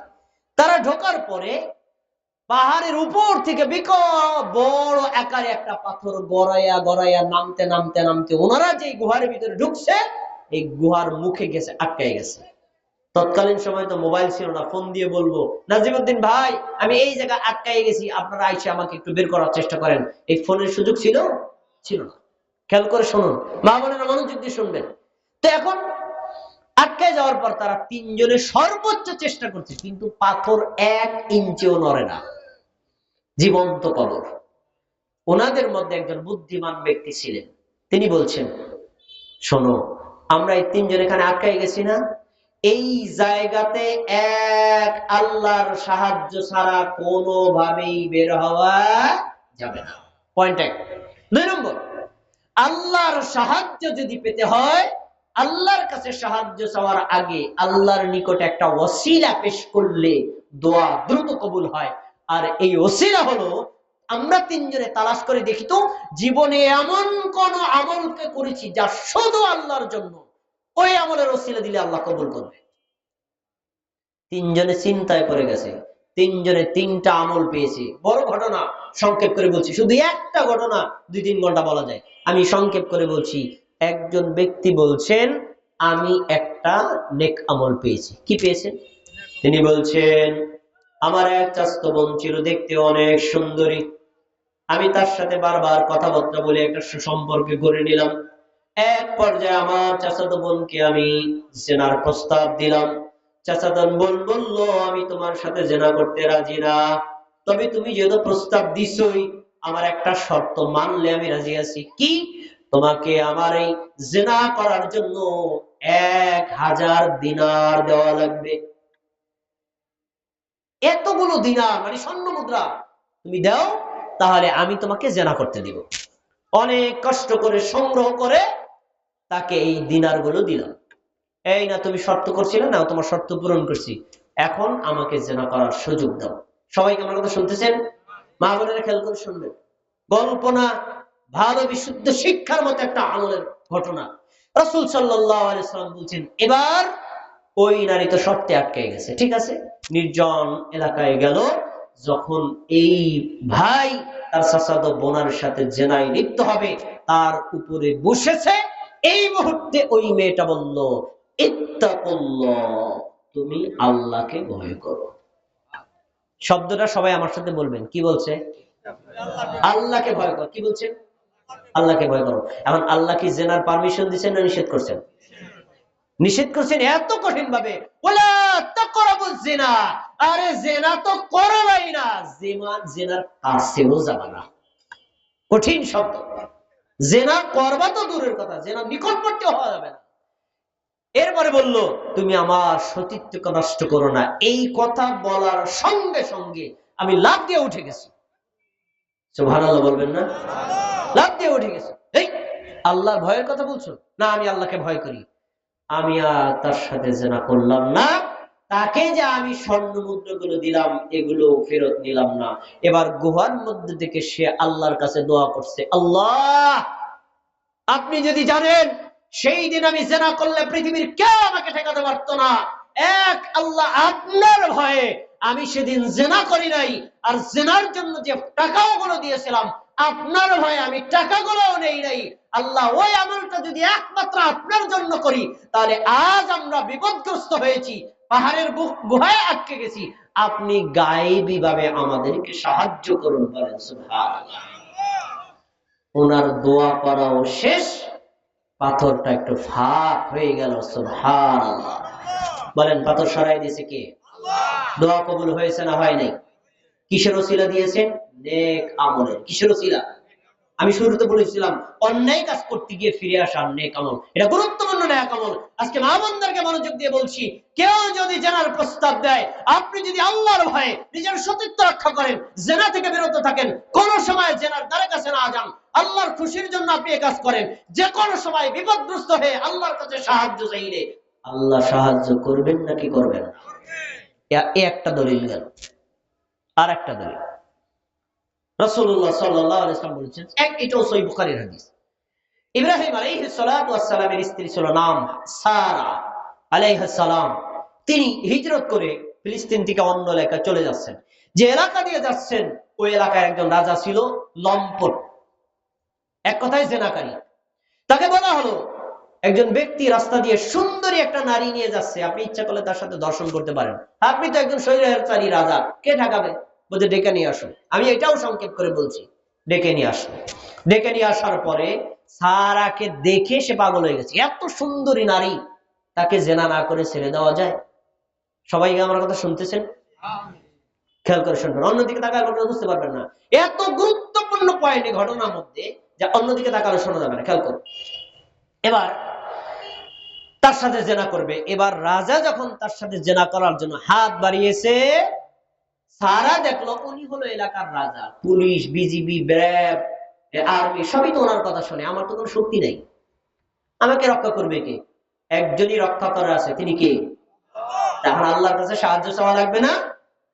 তারা ঢোকার পরে পাহাড়ের উপর থেকে বিকট বড় আকারে একটা পাথর গড়াইয়া গড়াইয়া নামতে নামতে নামতে ওনারা যে গুহার ভিতরে ঢুকছে, এই গুহার মুখে গেছে, আটকায় গেছে। তৎকালীন সময় তো মোবাইল ছিল না, ফোন দিয়ে বলবো, নাজিমউদ্দিন ভাই আমি এই জায়গায় আটকায় গেছি, আপনারা আইসে আমাকে একটু বের করার চেষ্টা করেন। এই ফোনের সুযোগ ছিল? ছিল না। খেয়াল করে শুনুন, মা বোনেরা মনোযোগ দিয়ে শুনবেন। তো এখন আটকায় যাওয়ার পর তারা তিনজনে সর্বোচ্চ চেষ্টা করছে, কিন্তু পাথর 1 ইঞ্চিও নড়ে না, জীবন্ত কবর। ওনাদের মধ্যে একজন বুদ্ধিমান ব্যক্তি ছিলেন, তিনি বলছেন, শোনো, আমরা এই তিনজন এখানে আটকায় গেছি না, এই জায়গাতে এক আল্লাহর সাহায্য ছাড়া কোনোভাবেই বের হওয়া যাবে না। পয়েন্ট 1। 2 নম্বর, আল্লাহর সাহায্য যদি পেতে হয়, আল্লাহর কাছে সাহায্য চাওয়ার আগে আল্লাহর নিকটে একটা ওসিলা পেশ করলে দোয়া দ্রুত কবুল হয়। আর এই ওসিলা হলো, আমরা তিনজনে তালাশ করে দেখি তো জীবনে এমন কোন আমলকে করেছি যা শুধু আল্লাহর জন্য, ওই আমলের ওসিলা দিলে আল্লাহ কবুল করবে। তিনজনে চিন্তায় পড়ে গেছে, তিনজনে 3টা আমল পেয়েছে। বড় ঘটনা, সংক্ষেপ করে বলছি, শুধু একটা ঘটনা 2-3 ঘন্টা বলা যায়, আমি সংক্ষেপ করে বলছি। একজন ব্যক্তি বলছেন, আমি একটা নেক আমল পেয়েছি। কি পেয়েছেন? তিনি বলছেন, আমার এক চাচাতো বোন ছিল, দেখতে অনেক সুন্দরী, আমি তার সাথে বারবার কথাবার্তা বলে একটা সুসম্পর্কে গড়ে নিলাম। এক পর্যায়ে আমার চাচাতো বোনকে আমি জেনার প্রস্তাব দিলাম। চাচাতো বোন বলল, আমি তোমার সাথে জেনা করতে রাজি না, তবে তুমি যেহেতু প্রস্তাব দিছই, আমার একটা শর্ত মানলে আমি রাজি আছি। কি? তোমাকে আমার এই জেনা করার জন্য 1000 দিনার দেওয়া লাগবে। এতগুলো দিনার মানে স্বর্ণ মুদ্রা তুমি দাও, তাহলে আমি তোমাকে জেনা করতে দিব। অনেক কষ্ট করে সংগ্রহ করে তাকে এই দিনারগুলো দিলাম। এই না, তুমি শর্ত করছিলে না, তোমার শর্ত পূরণ করছি, এখন আমাকে জেনা করার সুযোগ দাও। সবাইকে আমার কথা শুনতেছেন? মা বোনেরা খেয়াল করে শুনবেন, গল্প না, ভালো বিশুদ্ধ শিক্ষার মতো একটা আমলের ঘটনা। রাসূল সাল্লাল্লাহু আলাইহি ওয়াসাল্লাম বলছেন, এবার ওই নারী তো শর্তে আটকে গেছে, ঠিক আছে, নির্জন এলাকায় গেল। যখন এই ভাই তার চাচাতো বোনের সাথে জেনায় লিপ্ত হবে, তার উপরে বসেছে, এই মুহূর্তে ওই মেয়েটা বলল, ইত্তাকুল্লাহ, তুমি আল্লাহকে ভয় করো। শব্দটা সবাই আমার সাথে বলবেন, কি বলছে? আল্লাহকে ভয় করো। কি বলছেন? আল্লাহকে ভয় করো। এখন আল্লাহ কি জেনার পারমিশন দিচ্ছেন না নিষেধ করছেন? নিষেধ করছেন এত কঠিন ভাবে, ওয়ালা তাকরাবুজ জিনা। আরে জিনা তো করবেই না, জিনার কাছেও যাবে না। কঠিন শব্দ। জিনা করবা তো দূরের কথা, জিনা নিকটবর্তী হওয়া যাবে না। এরপরে বলল, তুমি আমার সতীত্বকে নষ্ট করো না। এই কথা বলার সঙ্গে সঙ্গে আমি লাফ দিয়ে উঠে গেছি। সুবহানাল্লাহ বলবেন না? লাফ দিয়ে উঠে গেছি। এই আল্লাহর ভয়ের কথা বলছো না? আমি আল্লাহকে ভয় করি। আমি আর তার সাথে জেনা করলাম না, তাকে যে আমি স্বর্ণ মুদ্রাগুলো দিলাম এগুলো ফেরত নিলাম না। এবার গুহার মধ্যে থেকে সে আল্লাহর কাছে দোয়া করছে, আল্লাহ, আপনি যদি জানেন সেই দিন আমি জেনা করলে পৃথিবীর কেউ আমাকে ঠেকাতে পারতো না, এক আল্লাহ আপনার ভয়ে আমি সেদিন জেনা করি নাই, আর জেনার জন্য যে টাকাগুলো দিয়েছিলাম আপনার ভয়ে আমি টাকাগুলোও নেই নাই। আল্লাহ, ওই আমলটা যদি একমাত্র আপনার জন্য করি, তাহলে আজ আমরা বিপদগ্রস্ত হয়েছি, পাহাড়ের গুহায় আটকে গেছি, আপনি গায়েবী ভাবে আমাদেরকে সাহায্য করুন। বলেন সুবহানাল্লাহ। ওনার দোয়া করাও শেষ, পাথরটা একটু ফাঁক হয়ে গেল। সুবহানাল্লাহ বলেন, পাথর সরাই দিয়েছে কে? দোয়া কবুল হয়েছে না হয় নাই? কিসের ওসিলা দিয়েছেন? নেক আমলের। কিসের ওসিলা? আমি শুরুতে বলেছিলাম, অন্যায় কাজ করতে গিয়ে ফিরে আসা নেক আমল, এটা গুরুত্বপূর্ণ নেক আমল। আজকে মা বোনদেরকে মনোযোগ দিয়ে বলছি, কেউ যদি জেনার প্রস্তাব দেয়, আপনি যদি আল্লাহর ভয়ে নিজের সতীত্ব রক্ষা করেন, জেনা থেকে বিরত থাকেন, কোন সময় জেনার দ্বারের কাছে না যান, আল্লাহর খুশির জন্য আপনি এই কাজ করেন, যে কোনো সময় বিপদগ্রস্ত হয়ে আল্লাহর কাছে সাহায্য চাইলে আল্লাহ সাহায্য করবেন নাকি করবেন না? এই একটা দলিল গেল। আর একটা দলিল, রাসূলুল্লাহ সাল্লাল্লাহু আলাইহি ওয়াসাল্লাম বলেছেন, এটাও সহিহ বুখারীর হাদিস, ইব্রাহিম আলাইহিস সালাতু ওয়াস সালামের স্ত্রী ছিল নাম সারা আলাইহিস সালাম। তিনি হিজরত করে ফিলিস্তিন থেকে অন্য এলাকায় চলে যাচ্ছেন। যে এলাকা দিয়ে যাচ্ছেন ওই এলাকায় একজন রাজা ছিল লম্পট, এক কথায় জেনাকারী। তাকে বলা হলো, একজন ব্যক্তি রাস্তা দিয়ে সুন্দরী একটা নারী নিয়ে যাচ্ছে, আপনি ইচ্ছা করলে তার সাথে দর্শন করতে পারেন, আপনি তো একজন স্বৈরাচারী রাজা, কে ঠেকাবে? বলতে, ডেকে নিয়ে আসুন। আমি এটাও সংক্ষেপ করে বলছি, ডেকে নিয়ে আসুন। ডেকে নিয়ে আসার পরে সারাকে দেখে সে পাগল হয়ে গেছে, এত সুন্দরী নারী, তাকে জেনা না করে ছেড়ে দেওয়া যায়? সবাই আমার কথা শুনতেছেন? খেয়াল করে শুনবেন, অন্যদিকে তাকালে আপনারা বুঝতে পারবেন না। এত গুরুত্বপূর্ণ পয়েন্ট এই ঘটনার মধ্যে, যা অন্যদিকে তাকালে শোনা যাবে না। খেয়াল করুন, এবার তার সাথে জেনা করবে। এবার রাজা যখন তার সাথে জেনা করার জন্য হাত বাড়িয়েছে, সারা দেখলো উনি হলো এলাকার রাজা, পুলিশ, বিজিবি, র্যাব, আর্মি সবই তো ওনার কথা শুনে, আমার তো কোনো শক্তি নেই, আমাকে রক্ষা করবে কে? একজনই রক্ষা করা আছে, তিনি কে? তখন আল্লাহর কাছে সাহায্য চাওয়া লাগবে না?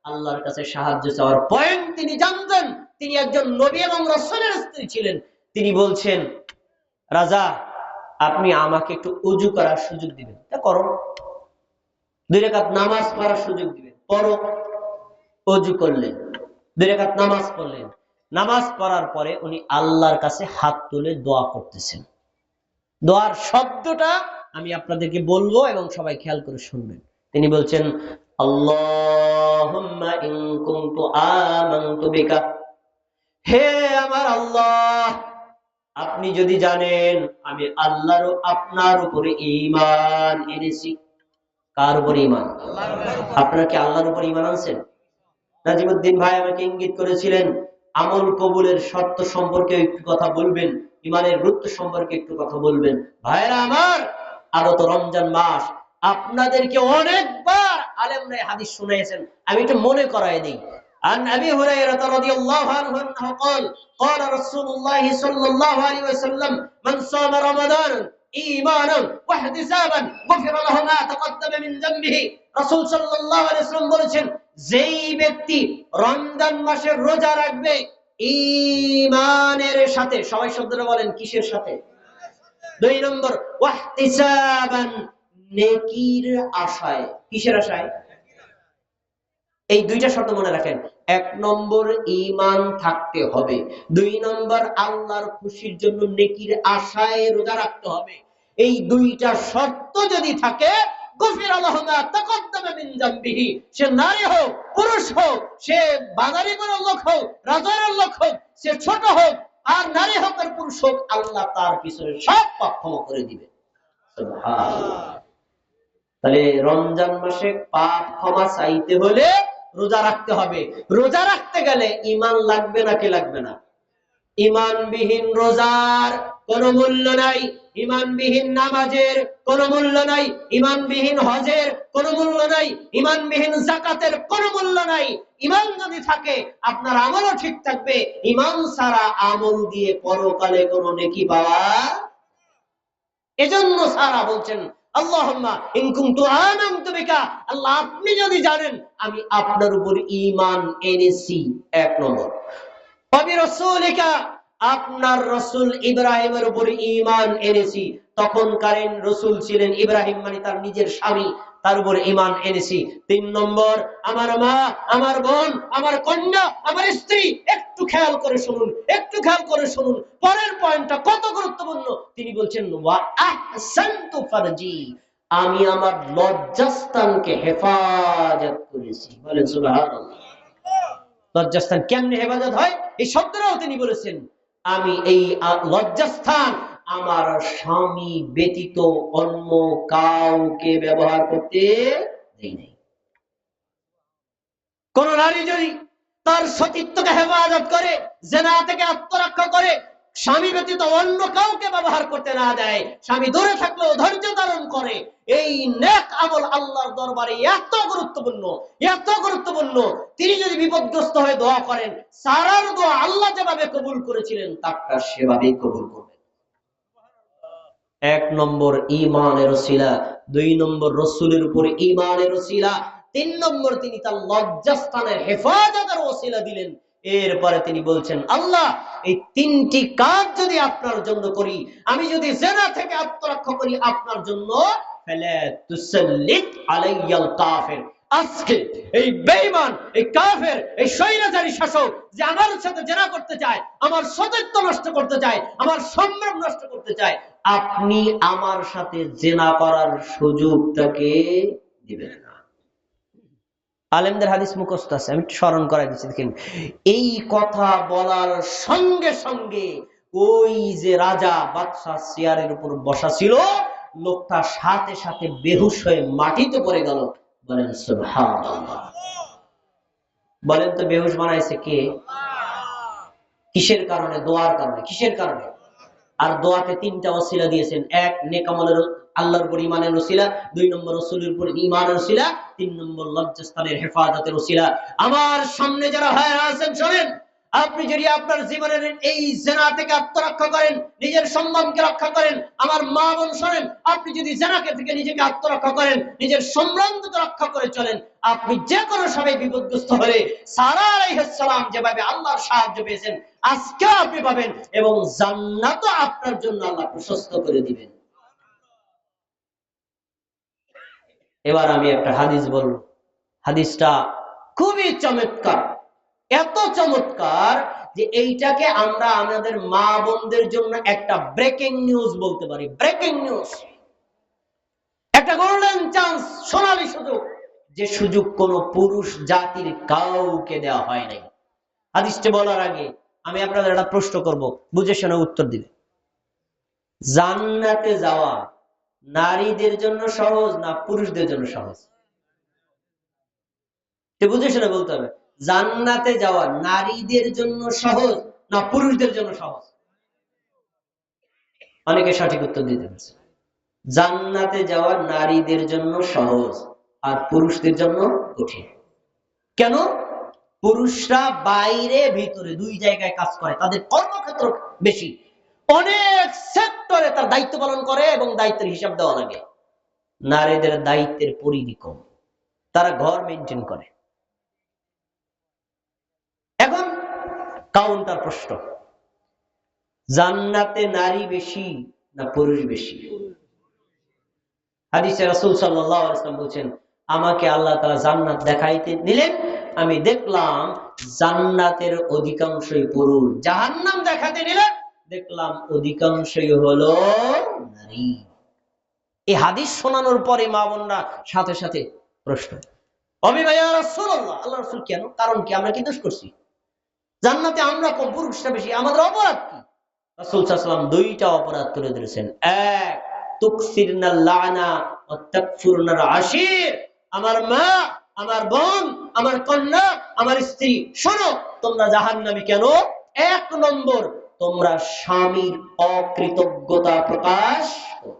আল্লাহর কাছে সাহায্য চাওয়ার পয়েন্ট তিনি জানতেন, তিনি একজন নবী এবং রাসূলের স্ত্রী ছিলেন। তিনি বলছেন, রাজা, আপনি আমাকে একটু ওযু করার সুযোগ দিবেন। তা করো। 2 রাকাত নামাজ পড়ার সুযোগ দিবেন, পড়ো। ওযু করলেন, 2 রাকাত নামাজ পড়লেন। নামাজ পড়ার পরে উনি আল্লাহর কাছে হাত তুলে দোয়া করতেছেন। দোয়ার শব্দটা আমি আপনাদেরকে বলবো এবং সবাই খেয়াল করে শুনবেন। তিনি বলছেন, আল্লাহুম্মা ইন কুনতু আমানতু বিকা, হে আমার আল্লাহ, আপনি যদি জানেন আমি আল্লাহর আপনার উপরে ঈমান এনেছি। কার উপরে ঈমান? আপনারা কি আল্লাহর উপরে ঈমান আনছেন? নাজিমউদ্দিন ভাই আমাকে ইঙ্গিত করেছিলেন, আমল কবুলের শর্ত সম্পর্কে একটু কথা বলবেন, ঈমানের গুরুত্ব সম্পর্কে একটু কথা বলবেন। ভাইরা আমার, আগত রমজান মাস, আপনাদেরকে অনেকবার আলেমরা হাদিস শুনিয়েছেন, আমি একটু মনে করায় দিই। عن أبي هريرة رضي الله عنه أنه قال قال رسول الله صلى الله عليه وسلم من صام رمضان إيمانا واحتسابا غفر له ما تقدم من ذنبه। রাসূল সাল্লাল্লাহু আলাইহি ওয়াসাল্লাম বলেছেন, যেই ব্যক্তি রমজান মাসের রোজা রাখবে ঈমানের সাথে, সবাই শব্দটা বলেন, কিসের সাথে? 2 নম্বর, ওয়াহতিসাবান, নেকির আশায়। কিসের আশায়? এই দুইটা শর্ত মনে রাখেন। 1 নম্বর ঈমান থাকতে হবে, 2 নম্বর আল্লাহর খুশির জন্য নেকির আশায় রোজা রাখতে হবে। এই দুইটা শর্ত যদি থাকে, গফির আল্লাহু মা তাকাদ্দামা মিন যামবিহি, সে নারী হোক পুরুষ হোক, সে বাঙালি কোনো লোক হোক রাজার লোক হোক, সে ছোট হোক আর নারী হোক আর পুরুষ হোক, আল্লাহ তার পিছনে সব পাপ ক্ষমা করে দিবে। সুবহানাল্লাহ। তাহলে রমজান মাসে পাপ ক্ষমা চাইতে হলে রোজা রাখতে হবে। রোজা রাখতে গেলে ঈমান লাগবে নাকি লাগবে না? ঈমানবিহীন রোজার কোনো মূল্য নাই, ঈমানবিহীন নামাজের কোনো মূল্য নাই, ঈমানবিহীন হজের কোনো মূল্য নাই, ঈমানবিহীন যাকাতের কোনো মূল্য নাই। ঈমান যদি থাকে আপনার আমলও ঠিক থাকবে। ঈমান ছাড়া আমল দিয়ে পরকালে কোনো নেকি পাওয়া। এজন্য সারা বলছেন আল্লাহুম্মা ইন কুনতু আমানতু বিকা, আল্লাহ আপনি যদি জানেন আমি আপনার উপর ঈমান এনেছি। 1 নম্বর। ওয়াবি রাসূলিকা, আপনার রাসূল ইব্রাহিমের উপর ঈমান এনেছি। তখনকার রাসূল ছিলেন ইব্রাহিম, মানে তার নিজের স্বামী, তার উপর ঈমান এনেছি। 3 নম্বর, আমার মা, আমার বোন, আমার কন্যা, আমার স্ত্রী। একটু খেয়াল করে শুনুন, একটু খেয়াল করে শুনুন, পরের পয়েন্টটা কত গুরুত্বপূর্ণ। তিনি বলছেন ওয়া আহসানতু ফারজি, আমি আমার লজ্জাস্থানকে হেফাজত করেছি। বলেন সুবহানাল্লাহ। লজ্জাস্থান কেমনে হেফাজত হয় এই শব্দটাও তিনি বলেছেন। আমি এই লজ্জাস্থান আমার স্বামী ব্যতীত অন্য কাউকে ব্যবহার করতে দেই নাই। কোন নারী যদি তার সতীত্বকে হেফাজত করে, জিনা থেকে আত্মরক্ষা করে, স্বামী ব্যতীত অন্য কাউকে ব্যবহার করতে না দেয়, স্বামী দূরে থাকলেও ধৈর্য ধারণ করে, এই নেক আমল আল্লাহর দরবারে এত গুরুত্বপূর্ণ, এত গুরুত্বপূর্ণ। তিনি যদি বিপদগ্রস্ত হয়ে দোয়া করেন, সারার দোয়া আল্লাহ যেভাবে কবুল করেছিলেন তারটা সেভাবেই কবুল করবেন। 1 নম্বর ঈমানের ওসিলা, 2 নম্বর রাসূলের উপর ঈমানের ওসিলা, 3 নম্বর তিনি তার লজ্জাস্থানের হেফাজতের ওসিলা দিলেন। এরপরে তিনি বলছেন আল্লাহ এই 3টি কাজ যদি আপনার জন্য করি, আমি যদি জিনা থেকে আত্মরক্ষা করি আপনার জন্য, ফালা তুসাল্লিত আলাইয়াল কাফির, আজকে এই বেঈমান, এই কাফের, এই স্বৈরাচারী শাসক যে আমার সাথে জিনা করতে চায়, আমার সতীত্ব নষ্ট করতে চায়, আমার সম্মান নষ্ট করতে চায়, আপনি আমার সাথে জিনা করার সুযোগ তাকে দিবেন না। আলেমদের হাদিস মুখস্থ আছে, আমি একটু স্মরণ করাই দিচ্ছি। দেখেন, এই কথা বলার সঙ্গে সঙ্গে ওই যে রাজা বাদশাহ চেয়ারের উপর বসা ছিল, লোকটা সাথে সাথে বেহুশ হয়ে মাটিতে পড়ে গেল। বলেন সুবহানাল্লাহ। বলেন তো বেহুশ বানাইছে কে? কিসের কারণে? দোয়ার কারণে। কিসের কারণে? আর দোয়াতে 3টা ওসিলা দিয়েছেন। 1 নেক আমলের আল্লাহর উপর ঈমানের ওসিলা, 2 নম্বর রাসূলের উপর ঈমানের ওসিলা, 3 নম্বর লজ্জাস্থানের হেফাজতের ওসিলা। আমার সামনে যারা ভাইরা আছেন শুনেন, আপনি যদি আপনার জীবনের এই জিনা থেকে আত্মরক্ষা করেন, নিজের সম্মানকে রক্ষা করেন, আমার মা বোন শুনেন, আপনি যদি জিনাকে থেকে নিজেকে আত্মরক্ষা করেন, নিজের সম্মানকে রক্ষা করে চলেন, আপনি যে কোনো সময় বিপদগ্রস্ত হলে সারা আলাইহিস সালাম যেভাবে আল্লাহর সাহায্য পেয়েছেন আজকে আপনি পাবেন, এবং জান্নাতও আপনার জন্য আল্লাহ প্রশস্ত করে দিবেন। এবার আমি একটা হাদিস বলবো, হাদিসটা খুবই চমৎকার, এত চমৎকার যে এইটাকে আমরা আমাদের মা বোনদের জন্য একটা ব্রেকিং নিউজ বলতে পারি। ব্রেকিং নিউজ, একটা গোল্ডেন চান্স, সোনালী সুযোগ, যে সুযোগ কোন পুরুষ জাতির কাউকে দেওয়া হয় নাই। হাদিসটা বলার আগে আমি আপনাদের একটা প্রশ্ন করব, বুঝে শুনে উত্তর দিবে। জান্নাতে যাওয়া নারীদের জন্য সহজ না পুরুষদের জন্য সহজ? বুঝে শুনে বলতে হবে। জান্নাতে যাওয়া নারীদের জন্য সহজ না পুরুষদের জন্য সহজ? অনেকে সঠিক উত্তর দিতে পারছে। জান্নাতে যাওয়া নারীদের জন্য সহজ আর পুরুষদের জন্য কঠিন। কেন? পুরুষরা বাইরে ভিতরে 2 জায়গায় কাজ করে, তাদের কর্মক্ষেত্র বেশি, অনেক সেক্টরে তার দায়িত্ব পালন করে এবং দায়িত্বের হিসাব দেওয়া লাগে। নারীদের দায়িত্বের পরিধি কম, তারা ঘর মেনটেন করে। এখন কাউন্টার প্রশ্ন, জান্নাতে নারী বেশি না পুরুষ বেশি? হাদিসে রাসূল সাল্লাল্লাহু আলাইহি ওয়াসাল্লাম বলেছেন, আমাকে আল্লাহ তাআলা জান্নাত দেখাইতে নিলেন, আমি দেখলাম জান্নাতের অধিকাংশই পুরুষ। জাহান্নাম দেখাতে নিলেন, দেখলাম অধিকাংশই হলো নারী। এই হাদিস শোনানোর পরে মা বোনরা সাথে সাথে প্রশ্ন, ইয়া রাসূলুল্লাহ, আল্লাহ রাসূল কেন? কারণ কি? আমরা কি দোষ করছি? জান্নাতে আমরা কম, পুরুষরা বেশি, আমাদের অপরাধ কি? রাসূল সাল্লাল্লাহু আলাইহি ওয়াসাল্লাম দুইটা অপরাধ তুলে ধরেছেন। এক, তুকসিরনাল লানা ওয়া তাকফুরনাল আশির। আমার মা, আমার বোন, আমার কন্যা, আমার স্ত্রী, শোনো, তোমরা জাহান্নামী কেন? এক নম্বর, তোমরা স্বামীর অকৃতজ্ঞতা প্রকাশ করো।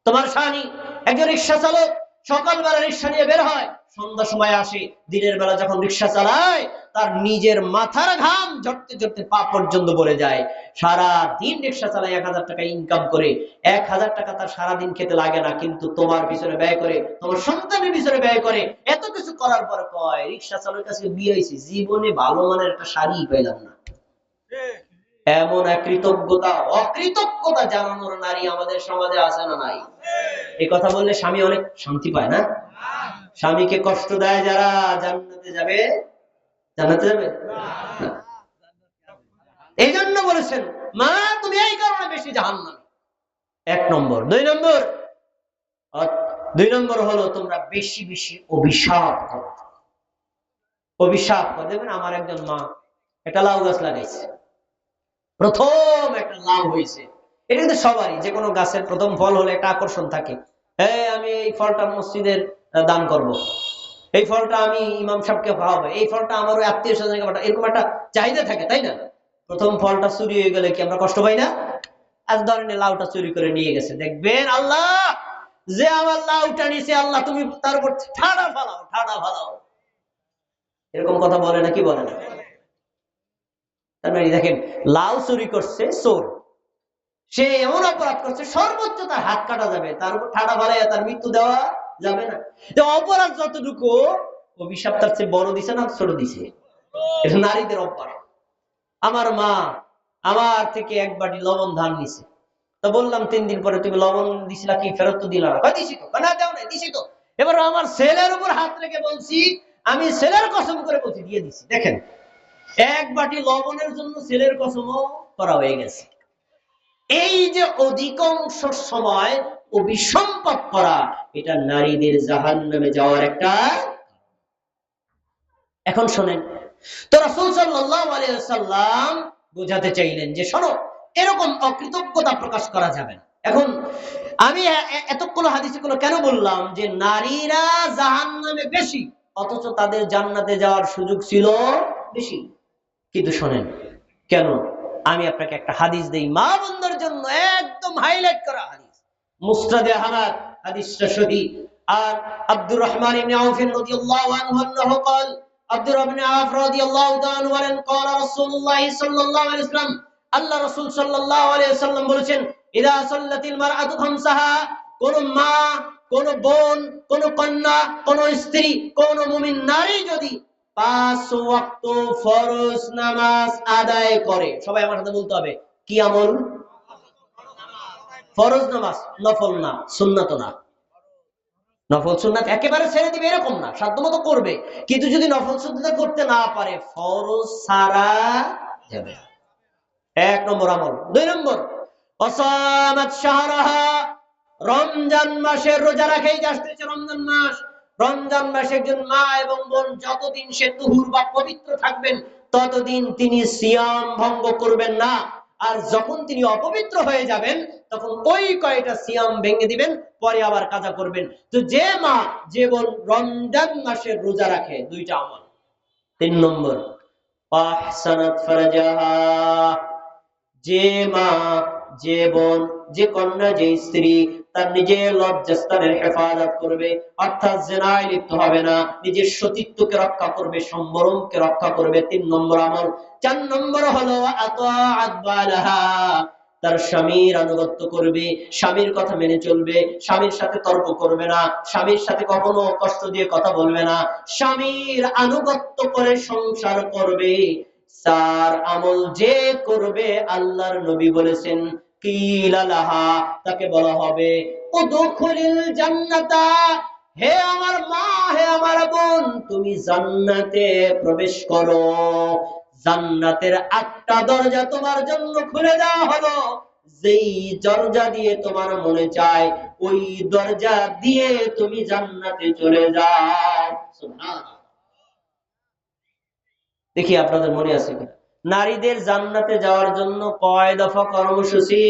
তোমার স্বামী একজন রিকশা চালক, সকালবেলা রিকশা নিয়ে বের হয়, সন্ধ্যা সময় আসে, দিনের বেলা যখন রিকশা চালায় তার নিজের মাথার ঘাম ঝরতে ঝরতে পা পর্যন্ত পড়ে যায়। সারা দিন রিকশা চালায় 1000 টাকা ইনকাম করে, 1000 টাকা তার সারাদিন খেতে লাগে না, কিন্তু তোমার পিছনে ব্যয় করে, তোমার সন্তানের পিছনে ব্যয় করে। এত কিছু করার পর কয়, রিকশা চালকের কাছে বিয়ে হয়েছে, জীবনে ভালো মানের একটা শাড়ি পাইলাম না। এমন অকৃতজ্ঞতা জানানোর নারী আমাদের সমাজে আছে না নাই? এই কথা বললে স্বামী অনেক শান্তি পায় না? স্বামীকে কষ্ট দেয় যারা, জান্নাতে যাবে? জান্নাতে যাবে না। এই জন্য বলেছেন, মা তুমি এই কারণে বেশি জাহান্নামী। এক নম্বর। দুই নম্বর হলো তোমরা বেশি বেশি অভিশাপ করো। অভিশাপ করো। দেখবেন আমার একজন মা একটা লাউ গাছ লাগাইছে, প্রথম একটা লাউ হয়েছে। এটা কিন্তু সবারই, যে কোনো গাছের প্রথম ফল হলে একটা আকর্ষণ থাকে। আমি এই ফলটা মসজিদের দান করব, এই ফলটা আমি ইমাম সাহেবকে খাওয়াবো, এই ফলটা আমার ওই আত্মীয় স্বজনকে পাঠাবো, এরকম একটা চাহিদা থাকে, তাই না? প্রথম ফলটা চুরি হয়ে গেলে কি আমরা কষ্ট পাই না? আজ ধরেন লাউটা চুরি করে নিয়ে গেছে, দেখবেন আল্লাহ যে আমার লাউটা নিছে, আল্লাহ তুমি তার উপর ঠাড়া ফালাও। এরকম কথা বলে না? কি বলে না? তার মানে দেখেন, লাউ চুরি করছে চোর, সে এমন অপরাধ করছে সর্বোচ্চ তার হাত কাটা যাবে, তার উপর ঠাড়া ফালাইয়া তার মৃত্যু দেওয়া যাবে না। অপরাধ যতটুকু, অভিশাপ তার চেয়ে বড় দিছে না ছোট দিছে? এটা নারীদের অভ্যাস। আমার মা আমার থেকে এক বাটি লবণ ধান নিছে, তো বললাম 3 দিন পরে, তুমি লবণ দিছিলা কি? ফেরত তো দিলা না। দিছি তো। না দাও না, দিছি তো। এবার আমার ছেলের উপর হাত রেখে বলছি, আমি ছেলের কসম করে বলছি দিয়ে দিছি। দেখেন, এক বাটি লবণের জন্য ছেলের কসমও করা হয়ে গেছে। এই যে অধিকাংশ সময় অভিসম্পাদ করা, এটা নারীদের জাহান্নামে যাওয়ার একটা। এখন শোনেন, তো রাসূল সাল্লাল্লাহু আলাইহি ওয়াসাল্লাম বোঝাতে চাইলেন যে শোনো, এরকম অকৃতজ্ঞতা প্রকাশ করা যাবে না। এখন আমি এতক্ষণ হাদিসে কেন বললাম যে নারীরা জাহান্নামে বেশি, অথচ তাদের জান্নাতে যাওয়ার সুযোগ ছিল বেশি? কিন্তু শোনেন কেন, আমি আপনাকে একটা হাদিস দেই মা বোনদের জন্য, একদম হাইলাইট করা হাদিস, মুসনাদে আহমদ, হাদিসটা সহিহ। আর আব্দুর রহমান ইবনে আউফ রাদিয়াল্লাহু আনহু আনহু قال, আব্দুর রহমান ইবনে আউফ রাদিয়াল্লাহু তাআলা বলেন, قال রাসূলুল্লাহ সাল্লাল্লাহু আলাইহি ওয়াসাল্লাম, আল্লাহ রাসূল সাল্লাল্লাহু আলাইহি ওয়াসাল্লাম বলেছেন, ইদা সাল্লাতিল মারআতু খামসাহা, কোন মা, কোন বোন, কোন কন্যা, কোন স্ত্রী, কোন মুমিন নারী যদি 5 ওয়াক্ত ফরজ নামাজ আদায় করে, সবাই আমার সাথে বলতে হবে, কি আমল? ফরজ নামাজ, নফল না, সুন্নাত না। নফল সুন্নাত একেবারে ছেড়ে দিবে এরকম না, সাধ্যমতো করবে, কিন্তু যদি নফল সুন্নাত করতে না পারে, ফরজ ছাড়া যাবে। এক নম্বর আমল। 2 নম্বর, ওয়াসামাত শাহরাহা, রমজান মাসের রোজা রাখে। এই আসতেছে রমজান মাস, রমজান মাসে একজন মা এবং বোন যতদিন সে তুহুর বা পবিত্র থাকবেন, ততদিন তিনি সিয়াম ভঙ্গ করবেন না। আর যখন তিনি অপবিত্র হয়ে যাবেন, তখন ওই কয়টা সিয়াম ভেঙে দিবেন, পরে আবার কাজা করবেন। তো যে মা, যে বোন রমজান মাসের রোজা রাখে, 2টা আমল। 3 নম্বর, আহসানাত ফারজাহা, যে মা, যে বোন, যে কন্যা, যে স্ত্রী তার নিজের লজ্জাস্থানের হেফাজত করবে, অর্থাৎ জিনায় লিপ্ত হবে না, নিজের সতীত্বকে রক্ষা করবে, সম্ভ্রমকে রক্ষা করবে। 3 নম্বর আমল। 4 নম্বর হলো আতাআত বালাহা, তার স্বামীর আনুগত্য করবে, স্বামীর কথা মেনে চলবে, স্বামীর সাথে তর্ক করবে না, স্বামীর সাথে কখনো কষ্ট দিয়ে কথা বলবে না, স্বামীর আনুগত্য করে সংসার করবে। 4 আমল যে করবে, আল্লাহর নবী বলেছেন, কিলা লাহা, তাকে বলা হবে উদখুলিল জান্নাতা, হে আমার মা, হে আমার বোন, তুমি জান্নাতে প্রবেশ করো। জান্নাতের 8টা দরজা তোমার জন্য খুলে দেওয়া হলো। যেই দরজা দিয়ে তোমার মনে চায় ওই দরজা দিয়ে তুমি জান্নাতে চলে যাও। সুবহানাল্লাহ। দেখি আপনাদের মনে আছে কিনা, নারীদের জান্নাতে যাওয়ার জন্য কয় দফা কর্মসূচি?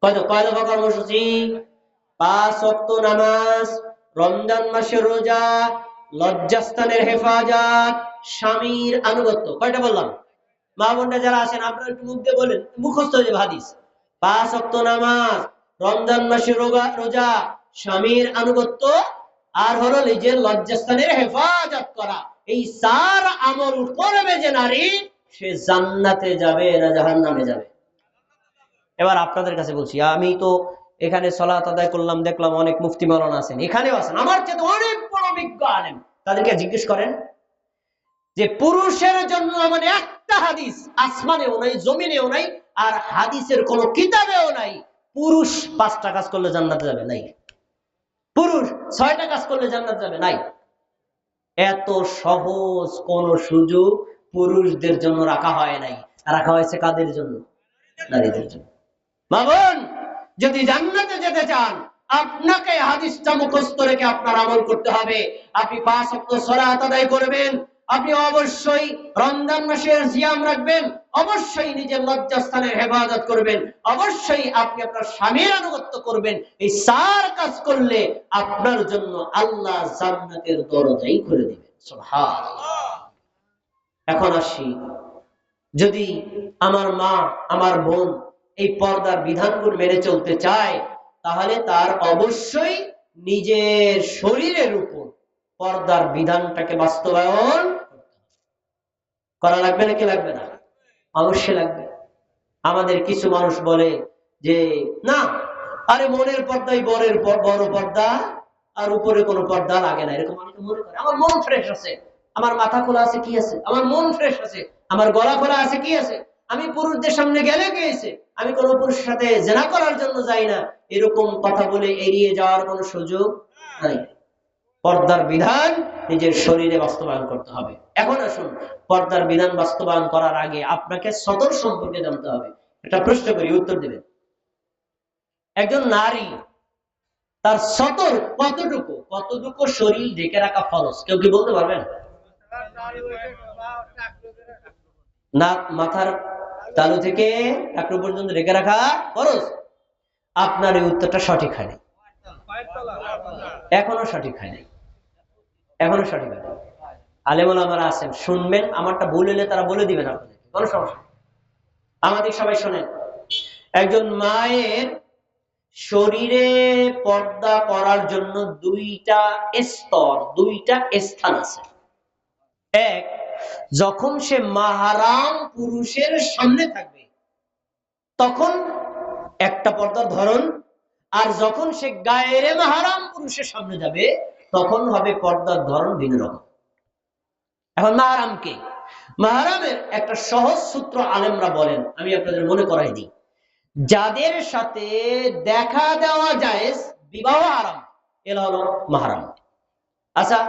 কয় দফা কর্মসূচি? 5 ওয়াক্ত নামাজ, রমজান মাসের রোজা, লজ্জাস্থানের হেফাজত, স্বামীর আনুগত্য। কয়টা বললাম? মা বোনরা যারা আছেন আপনারা একটু মুখ দিয়ে বলেন, মুখস্থ যে হাদিস। 5 ওয়াক্ত নামাজ, রমজান মাসের রোজা, স্বামীর আনুগত্য, আর হলো নিজের লজ্জাস্থানের হেফাজত করা। এই 4 আমল করবে যে নারী, সে জান্নাতে যাবে না জাহান্নামে যাবে? এবার আপনাদের কাছে বলছি, আমি তো এখানে সালাত আদায় করলাম, দেখলাম অনেক মুফতি মাওলানা আছেন, এখানেও আছেন, আমার চেয়ে অনেক বড় বিজ্ঞ আলেম। তাদেরকে জিজ্ঞেস করেন যে পুরুষের জন্য এমন একটা হাদিস আসমানেও নাই, জমিনেও নাই, আর হাদিসের কোন কিতাবেও নাই পুরুষ 5টা কাজ করলে জান্নাতে যাবে, নাই। পুরুষ 6টা কাজ করলে জান্নাতে যাবে, নাই। এত সহজ কোন সুযোগ পুরুষদের জন্য রাখা হয় নাই, রাখা হয়েছে কাদের জন্য? নারীদের জন্য। মা বোন, যদি জান্নাতে যেতে চান, আপনাকে হাদিসটা মুখস্থ রেখে আপনার আমল করতে হবে। আপনি 5 ওয়াক্ত সালাত আদায় করবেন, আপনি অবশ্যই রমজান মাসের সিয়াম রাখবেন, অবশ্যই নিজের লজ্জাস্থানের হেফাজত করবেন, অবশ্যই আপনি আপনার স্বামীর আনুগত্য করবেন। এই 4 কাজ করলে আপনার জন্য আল্লাহ জান্নাতের দরজাই খুলে দিবেন। সুবহানাল্লাহ। এখন আসি, যদি আমার মা, আমার বোন এই পর্দার বিধানগুলো মেনে চলতে চায়, তাহলে তার অবশ্যই নিজের শরীরের উপর পর্দার বিধানটাকে বাস্তবায়ন করা লাগবে নাকি লাগবে না? অবশ্যই লাগবে। আমাদের কিছু মানুষ বলে যে না, আরে মনের পর্দাই বড় পর্দা, আর উপরে কোনো পর্দা লাগে না, এরকম অনেকে মনে করে। আমার মন ফ্রেশ আছে, আমার মাথা খোলা আছে, কি আছে? আমার মন ফ্রেশ আছে, আমার গলা খোলা আছে, কি আছে? আমি পুরুষদের সামনে গেলে কি হয়েছে? আমি কোনো পুরুষের সাথে জেনা করার জন্য যাই না। এরকম কথা বলে এড়িয়ে যাওয়ার কোনো সুযোগ নাই। পর্দার বিধান নিজের শরীরে বাস্তবায়ন করতে হবে। এখন আসুন, পর্দার বিধান বাস্তবায়ন করার আগে আপনাকে সতর সম্পর্কে জানতে হবে। একটা প্রশ্ন করি, উত্তর দেবেন। একজন নারী তার সতর কতটুকু শরীর ঢেকে রাখা ফরজ, কেউ কি বলতে পারবেন? না, মাথার তালু থেকে টাকলু পর্যন্ত ঢেকে রাখা ফরজ। আপনার এই উত্তরটা সঠিক হয়নি, এখনো সঠিক হয়নি, এখনো সঠিক হয়নি। আলেম ওলামারা আছেন, শুনবেন, আমারটা ভুল হলে তারা বলে দিবেন আপনাদের, কোনো সমস্যা। আমাদের সবাই শোনেন, একজন মায়ের শরীরে পর্দা করার জন্য 2টা স্তর, 2টা স্থান আছে। এক, যখন সে মাহরাম পুরুষের সামনে থাকবে তখন একটা পর্দার ধরন, আর যখন সে গায়রে মাহরাম পুরুষের সামনে যাবে তখন হবে পর্দার ধরন ভিন্ন রকম। এখন মাহরাম কে? মাহরামের একটা সহজ সূত্র আলেমরা বলেন, আমি আপনাদের মনে করাই দিই। যাদের সাথে দেখা দেওয়া জায়েজ, বিবাহ হারাম, এরা হলো মাহরাম। আচ্ছা,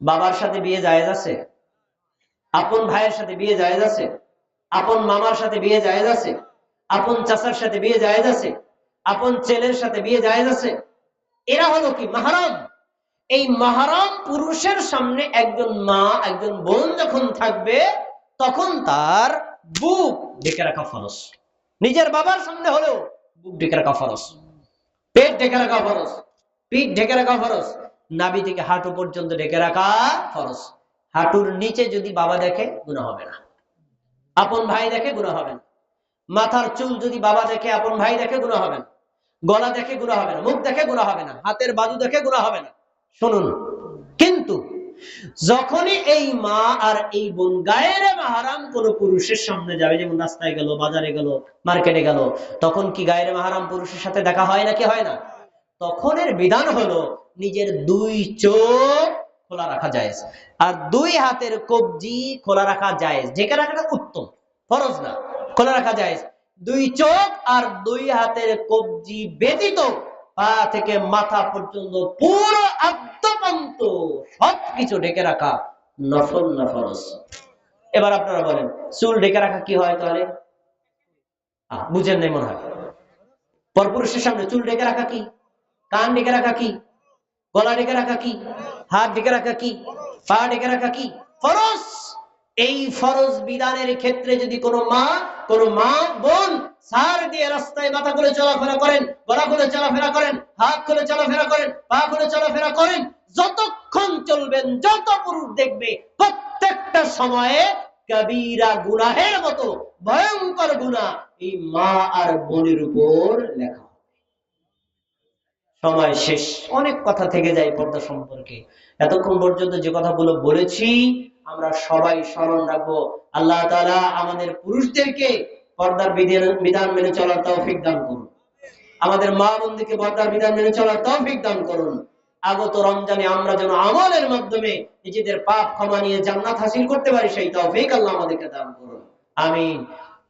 বাবার সাথে বিয়ে জায়েজ আছে? আপন ভাইয়ের সাথে বিয়ে জায়েজ আছে? আপন মামার সাথে বিয়ে জায়েজ আছে? আপন চাচার সাথে বিয়ে জায়েজ আছে? আপন ছেলের সাথে বিয়ে জায়েজ আছে? এরা হলো কি? মাহরাম। এই মাহরাম পুরুষের সামনে একজন মা, একজন বোন যখন থাকবে তখন তার বুক ঢেকে রাখা ফরজ। নিজের বাবার সামনে হলেও বুক ঢেকে রাখা ফরজ, পেট ঢেকে রাখা ফরজ, পিঠ ঢেকে রাখা ফরজ, নাভি থেকে হাঁটু পর্যন্ত ঢেকে রাখা ফরজ। হাঁটুর নিচে যদি বাবা দেখে গুনাহ হবে না, আপন ভাই দেখে গুনাহ হবে না। মাথার চুল যদি বাবা দেখে, আপন ভাই দেখে গুনাহ হবে না। গলা দেখে গুনাহ হবে না, মুখ দেখে গুনাহ হবে না, হাতের বাজু দেখে গুনাহ হবে না। শুনুন, কিন্তু যখনই এই মা আর এই বোন গায়েরে মাহরাম কোন পুরুষের সামনে যাবে, যেমন রাস্তায় গেল, বাজারে গেল, মার্কেটে গেল, তখন কি গায়েরে মাহরাম পুরুষের সাথে দেখা হয় নাকি হয় না? তখনের বিধান হলো নিজের 2 চোখ খোলা রাখা জায়েজ, আর 2 হাতের কবজি খোলা রাখা জায়েজ। ঢেকে রাখাটা উত্তম, ফরজ না, খোলা রাখা জায়েজ। দুই চোখ আর দুই হাতের কবজি ব্যতীত পা থেকে মাথা পর্যন্ত পুরো আদ্যপান্ত সবকিছু ঢেকে রাখা নফল না ফরজ? এবার আপনারা বলেন, চুল ঢেকে রাখা কি হয় তাহলে? বুঝেন নাই মনে হয়। পরপুরুষের সামনে চুল ঢেকে রাখা কি? কান ঢেকে রাখা কি? গলা ঢেকে রাখা কি? হাত ঢেকে রাখা কি? পা ঢেকে রাখা কি? ফরজ। এই ফরজ বিধানের ক্ষেত্রে যদি কোনো মা বোন সার দিয়ে রাস্তায় মাথা করে চলাফেরা করেন, গলা খুলে চলাফেরা করেন, হাত খুলে চলাফেরা করেন, পা খুলে চলাফেরা করেন, যতক্ষণ চলবেন, যত পুরুষ দেখবে, প্রত্যেকটা সময়ে কবিরা গুনাহের মতো ভয়ঙ্কর গুনাহ এই মা আর বোনের উপর লেখা। সময় শেষ, অনেক কথা থেকে যায় পর্দা সম্পর্কে। এতক্ষণ পর্যন্ত যে কথাগুলো বলেছি আমরা সবাই স্মরণ রাখবো। আল্লাহ তাআলা আমাদের পুরুষদেরকে পর্দার বিধান মেনে চলার তৌফিক দান করুন, আমাদের মা বোনদেরকে পর্দার বিধান মেনে চলার তৌফিক দান করুন। আগত রমজানে আমরা যেন আমলের মাধ্যমে নিজেদের পাপ ক্ষমা নিয়ে জান্নাত হাসিল করতে পারি, সেই তৌফিক আল্লাহ আমাদেরকে দান করুন, আমিন।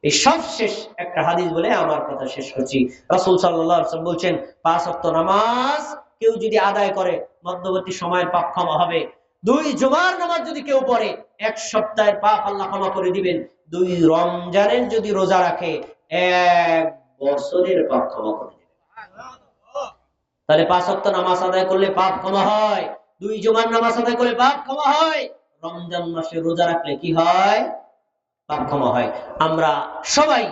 এই সবশেষ একটা হাদিস বলে আমার কথা শেষ করছি। রাসূল সাল্লাল্লাহু আলাইহি ওয়াসাল্লাম বলছেন, 5 ওয়াক্ত নামাজ কেউ যদি আদায় করে মধ্যবর্তী সময়ের পাপ ক্ষমা হবে। 2 জুমার নামাজ যদি কেউ পড়ে 1 সপ্তাহের পাপ আল্লাহ ক্ষমা করে দিবেন। 2 রমজানের যদি রোজা রাখে 1 বছরের পাপ ক্ষমা করে দিবেন। তাহলে 5 ওয়াক্ত নামাজ আদায় করলে পাপ ক্ষমা হয়, 2 জুমার নামাজ আদায় করলে পাপ ক্ষমা হয়, রমজান মাসে রোজা রাখলে কি হয়? পাপ ক্ষমা হয়। আমরা সবাই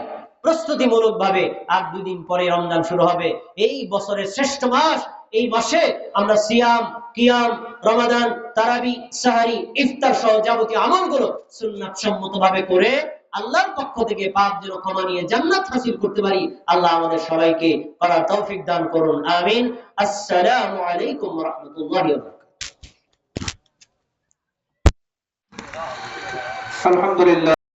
প্রস্তুতিমূলক ভাবে আর 2 দিন পরে রমজান শুরু হবে, এই বছরের শ্রেষ্ঠ মাস। এই মাসে আমরা সিয়াম, কিয়াম, রমাদান, তারাবি, সাহারি, ইফতার সহ যাবতীয় আমলগুলো সুন্নাত সম্মতভাবে করে আল্লাহর পক্ষ থেকে পাপ যেন ক্ষমা নিয়ে জান্নাত হাসিল করতে পারি। আল্লাহ আমাদের সবাইকে করার তৌফিক দান করুন, আমিন। আসসালামু আলাইকুম ওয়া রাহমাতুল্লাহি ওয়া বারাকাতুহু। আলহামদুলিল্লাহ।